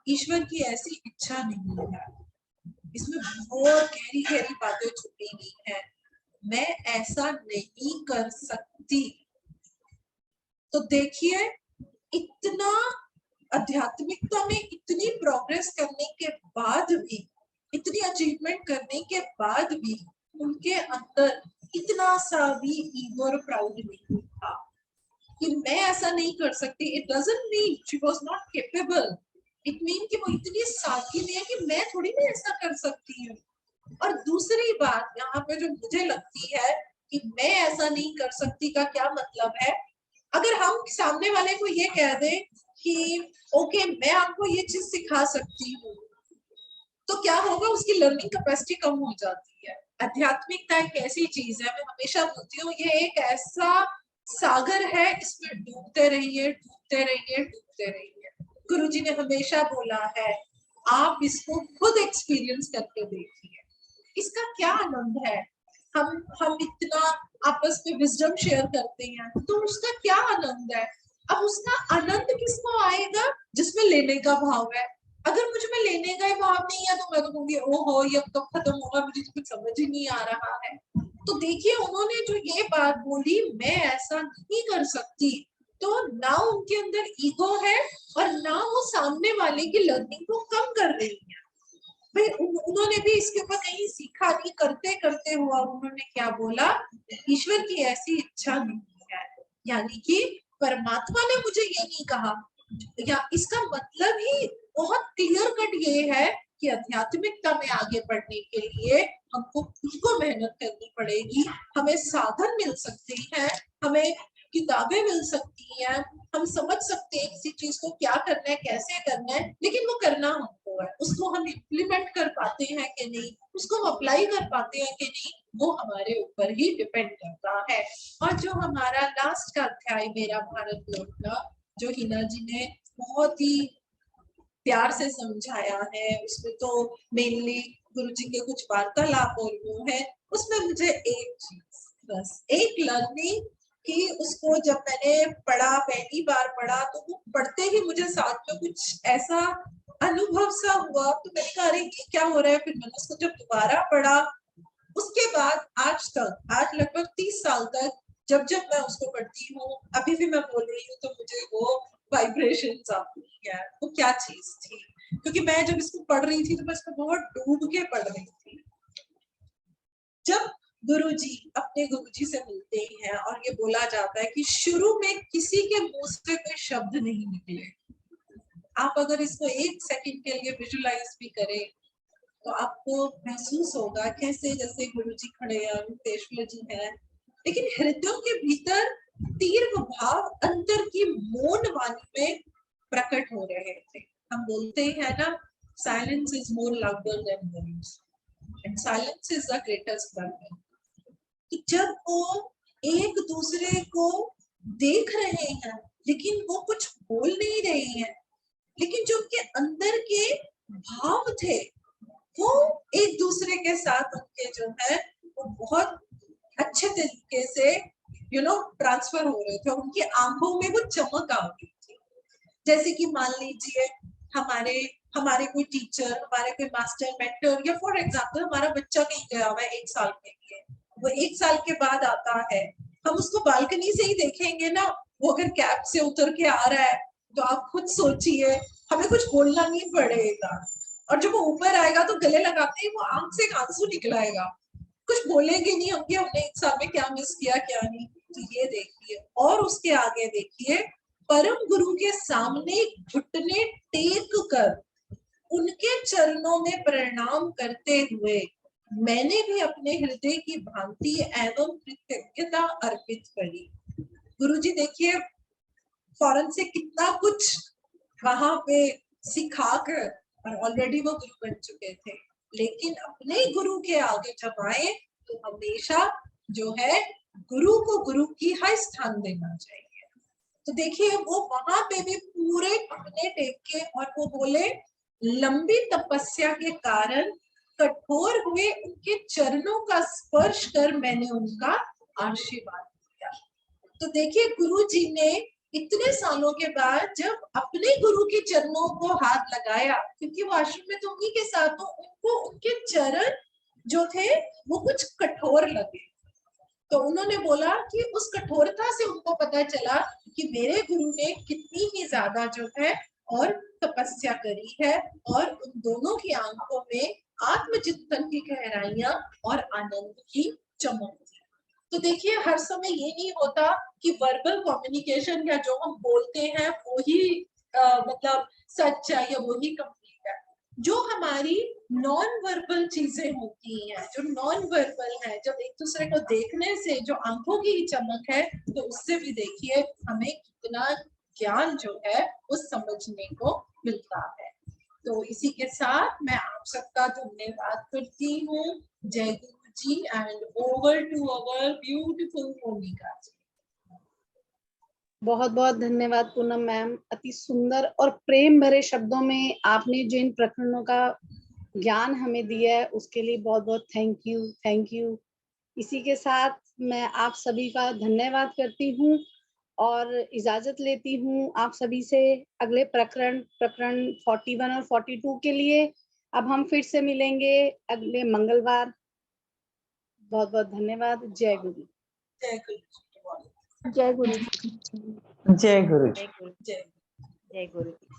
ईश्वर की ऐसी इच्छा नहीं है। इसमें बहुत गहरी गहरी बातें छुपी हुई है। मैं ऐसा नहीं कर सकती, तो देखिए, इतना आध्यात्मिकता में इतनी प्रोग्रेस करने के बाद भी, इतनी अचीवमेंट करने के बाद भी उनके अंदर इतना सा भी ईगो और प्राउड नहीं था कि मैं ऐसा नहीं कर सकती। It doesn't mean she was not capable, it mean कि वो इतनी सादगी में है कि मैं थोड़ी ना ऐसा कर सकती हूँ। और दूसरी बात यहाँ पे जो मुझे लगती है कि मैं ऐसा नहीं कर सकती का क्या मतलब है, अगर हम सामने वाले को ये कह दें कि ओके मैं आपको ये चीज सिखा सकती हूँ, तो क्या होगा, उसकी लर्निंग कैपेसिटी कम हो जाती है। आध्यात्मिकता एक ऐसी चीज है, मैं हमेशा बोलती हूँ ये एक ऐसा सागर है, इसमें डूबते रहिए, डूबते रहिए, डूबते रहिए। गुरुजी ने हमेशा बोला है आप इसको खुद एक्सपीरियंस करके देखिए, इसका क्या आनंद है। हम इतना आपस में विजडम शेयर करते हैं, तो उसका क्या आनंद है। अब उसका आनंद किसको आएगा, जिसमें लेने का भाव है। अगर मुझ में लेने का ही भाव नहीं है तो मैं तो कहूंगी ओहो ये अब कब खत्म होगा, मुझे तो कुछ समझ ही नहीं आ रहा है। तो देखिए उन्होंने जो ये बात बोली, मैं ऐसा नहीं कर सकती, तो ना उनके अंदर ईगो है और ना वो सामने वाले की लर्निंग को कम कर रही है। भाई उन्होंने भी इसके ऊपर कहीं सीखा नहीं, करते करते हुआ उन्होंने क्या बोला, ईश्वर की ऐसी इच्छा नहीं है, यानी कि परमात्मा ने मुझे ये नहीं कहा। या इसका मतलब ही बहुत क्लियर कट ये है कि आध्यात्मिकता में आगे बढ़ने के लिए हमको खुद को मेहनत करनी पड़ेगी। हमें साधन मिल सकते हैं, हमें किताबें मिल सकती हैं, हम समझ सकते हैं किसी चीज को क्या करना है, कैसे करना है, लेकिन वो करना हमको है। उसको हम इम्प्लीमेंट कर पाते हैं कि नहीं, उसको हम अप्लाई कर पाते हैं कि नहीं, वो हमारे ऊपर ही डिपेंड करता है। और जो हमारा लास्ट का अध्याय मेरा भारत लौटना, जो हिना जी ने बहुत ही प्यार से समझाया है, उसमें तो मेनली गुरुजी के कुछ वार्तालाप और वो है, उसमें मुझे एक चीज बस एक लर्निंग कि उसको जब मैंने पढ़ा, पहली बार पढ़ा, तो वो पढ़ते ही मुझे साथ में कुछ ऐसा अनुभव सा हुआ, तो मैंने कहा अरे ये क्या हो रहा है। फिर मैंने उसको जब दोबारा पढ़ा, उसके बाद आज तक, आज लगभग 30 साल तक जब जब मैं उसको पढ़ती हूँ, अभी भी मैं बोल रही हूँ तो मुझे वो वाइब्रेशंस आती है। वो क्या चीज थी, क्योंकि मैं जब इसको पढ़ रही थी तो मैं इसको बहुत डूब के पढ़ रही थी। जब गुरुजी अपने गुरुजी से मिलते हैं और ये बोला जाता है कि शुरू में किसी के मुंह से कोई शब्द नहीं निकले, आप अगर इसको एक सेकंड के लिए विजुलाइज भी करें तो आपको महसूस होगा कैसे जैसे गुरुजी खड़े हैं, मुक्तेश्वर जी हैं, लेकिन हृदयों के भीतर तीव्र भाव अंतर की मौन वाणी में प्रकट हो रहे थे। हम बोलते हैं ना, silence is more louder than words and silence is the greatest weapon. तो जब वो एक दूसरे को देख रहे हैं लेकिन वो कुछ बोल नहीं रहे हैं, लेकिन जो उनके अंदर के भाव थे वो एक दूसरे के साथ उनके जो है वो बहुत अच्छे तरीके से ट्रांसफर हो रहे थे। उनकी आंखों में वो चमक आ गई थी। जैसे कि मान लीजिए हमारे कोई टीचर, हमारे कोई मास्टर, मेंटर, या फॉर एग्जांपल हमारा बच्चा कहीं गया हुआ है 1 साल के लिए, वो 1 साल के बाद आता है, हम उसको बालकनी से ही देखेंगे ना, वो अगर कैब से उतर के आ रहा है तो आप खुद सोचिए, हमें कुछ बोलना नहीं पड़ेगा, और जब वो ऊपर आएगा तो गले लगाते ही वो आंख से आंसू निकलाएगा, कुछ बोलेंगे नहीं हम कि हमने 1 साल में क्या मिस किया क्या नहीं। तो ये देखिए, और उसके आगे देखिए, परम गुरु के सामने घुटने टेक कर उनके चरणों में प्रणाम करते हुए मैंने भी अपने हृदय की भांति एवं कृतज्ञता अर्पित करी। गुरुजी देखिए फौरन से कितना कुछ वहां पे सिखाकर, और ऑलरेडी वो गुरु बन चुके थे, लेकिन अपने गुरु के आगे जब आए तो हमेशा जो है गुरु को गुरु की हाई स्थान देना चाहिए। तो देखिए वो वहां पे भी पूरे घुटने टेक के, और वो बोले लंबी तपस्या के कारण कठोर हुए उनके चरणों का स्पर्श कर मैंने उनका आशीर्वाद दिया। तो देखिए गुरु जी ने इतने सालों के बाद जब अपने गुरु के चरणों को हाथ लगाया, क्योंकि वो आश्रम में तो उन्हीं के साथ, तो उनको उनके चरण जो थे वो कुछ कठोर लगे, तो उन्होंने बोला कि उस कठोरता से उनको पता चला कि मेरे गुरु ने कितनी ही ज्यादा जो है और तपस्या करी है और उन दोनों की आंखों में आत्मचिंतन की गहराइयां और आनंद की चमक थी। तो देखिए हर समय ये नहीं होता कि वर्बल कम्युनिकेशन या जो हम बोलते हैं वो ही मतलब सच है या वही कंप्लीट है। जो हमारी नॉन वर्बल चीजें होती हैं, जो नॉन वर्बल है, जब एक दूसरे को देखने से जो आंखों की चमक है, तो उससे भी देखिए हमें कितना ज्ञान जो है वो समझने को मिलता है। तो इसी के साथ मैं आप सबका धन्यवाद करती हूँ। जय गुरु जी and over to our beautiful Monika ji. बहुत बहुत धन्यवाद पूनम मैम। अति सुंदर और प्रेम भरे शब्दों में आपने जो इन प्रकरणों का ज्ञान हमें दिया है उसके लिए बहुत बहुत थैंक यू। इसी के साथ मैं आप सभी का धन्यवाद करती हूँ और इजाजत लेती हूँ आप सभी से। अगले प्रकरण 41 और 42 के लिए अब हम फिर से मिलेंगे अगले मंगलवार। बहुत बहुत धन्यवाद। जय गुरु। जय गुरु जी। जय गुरु। जय गुरु जी। जय गुरु जी।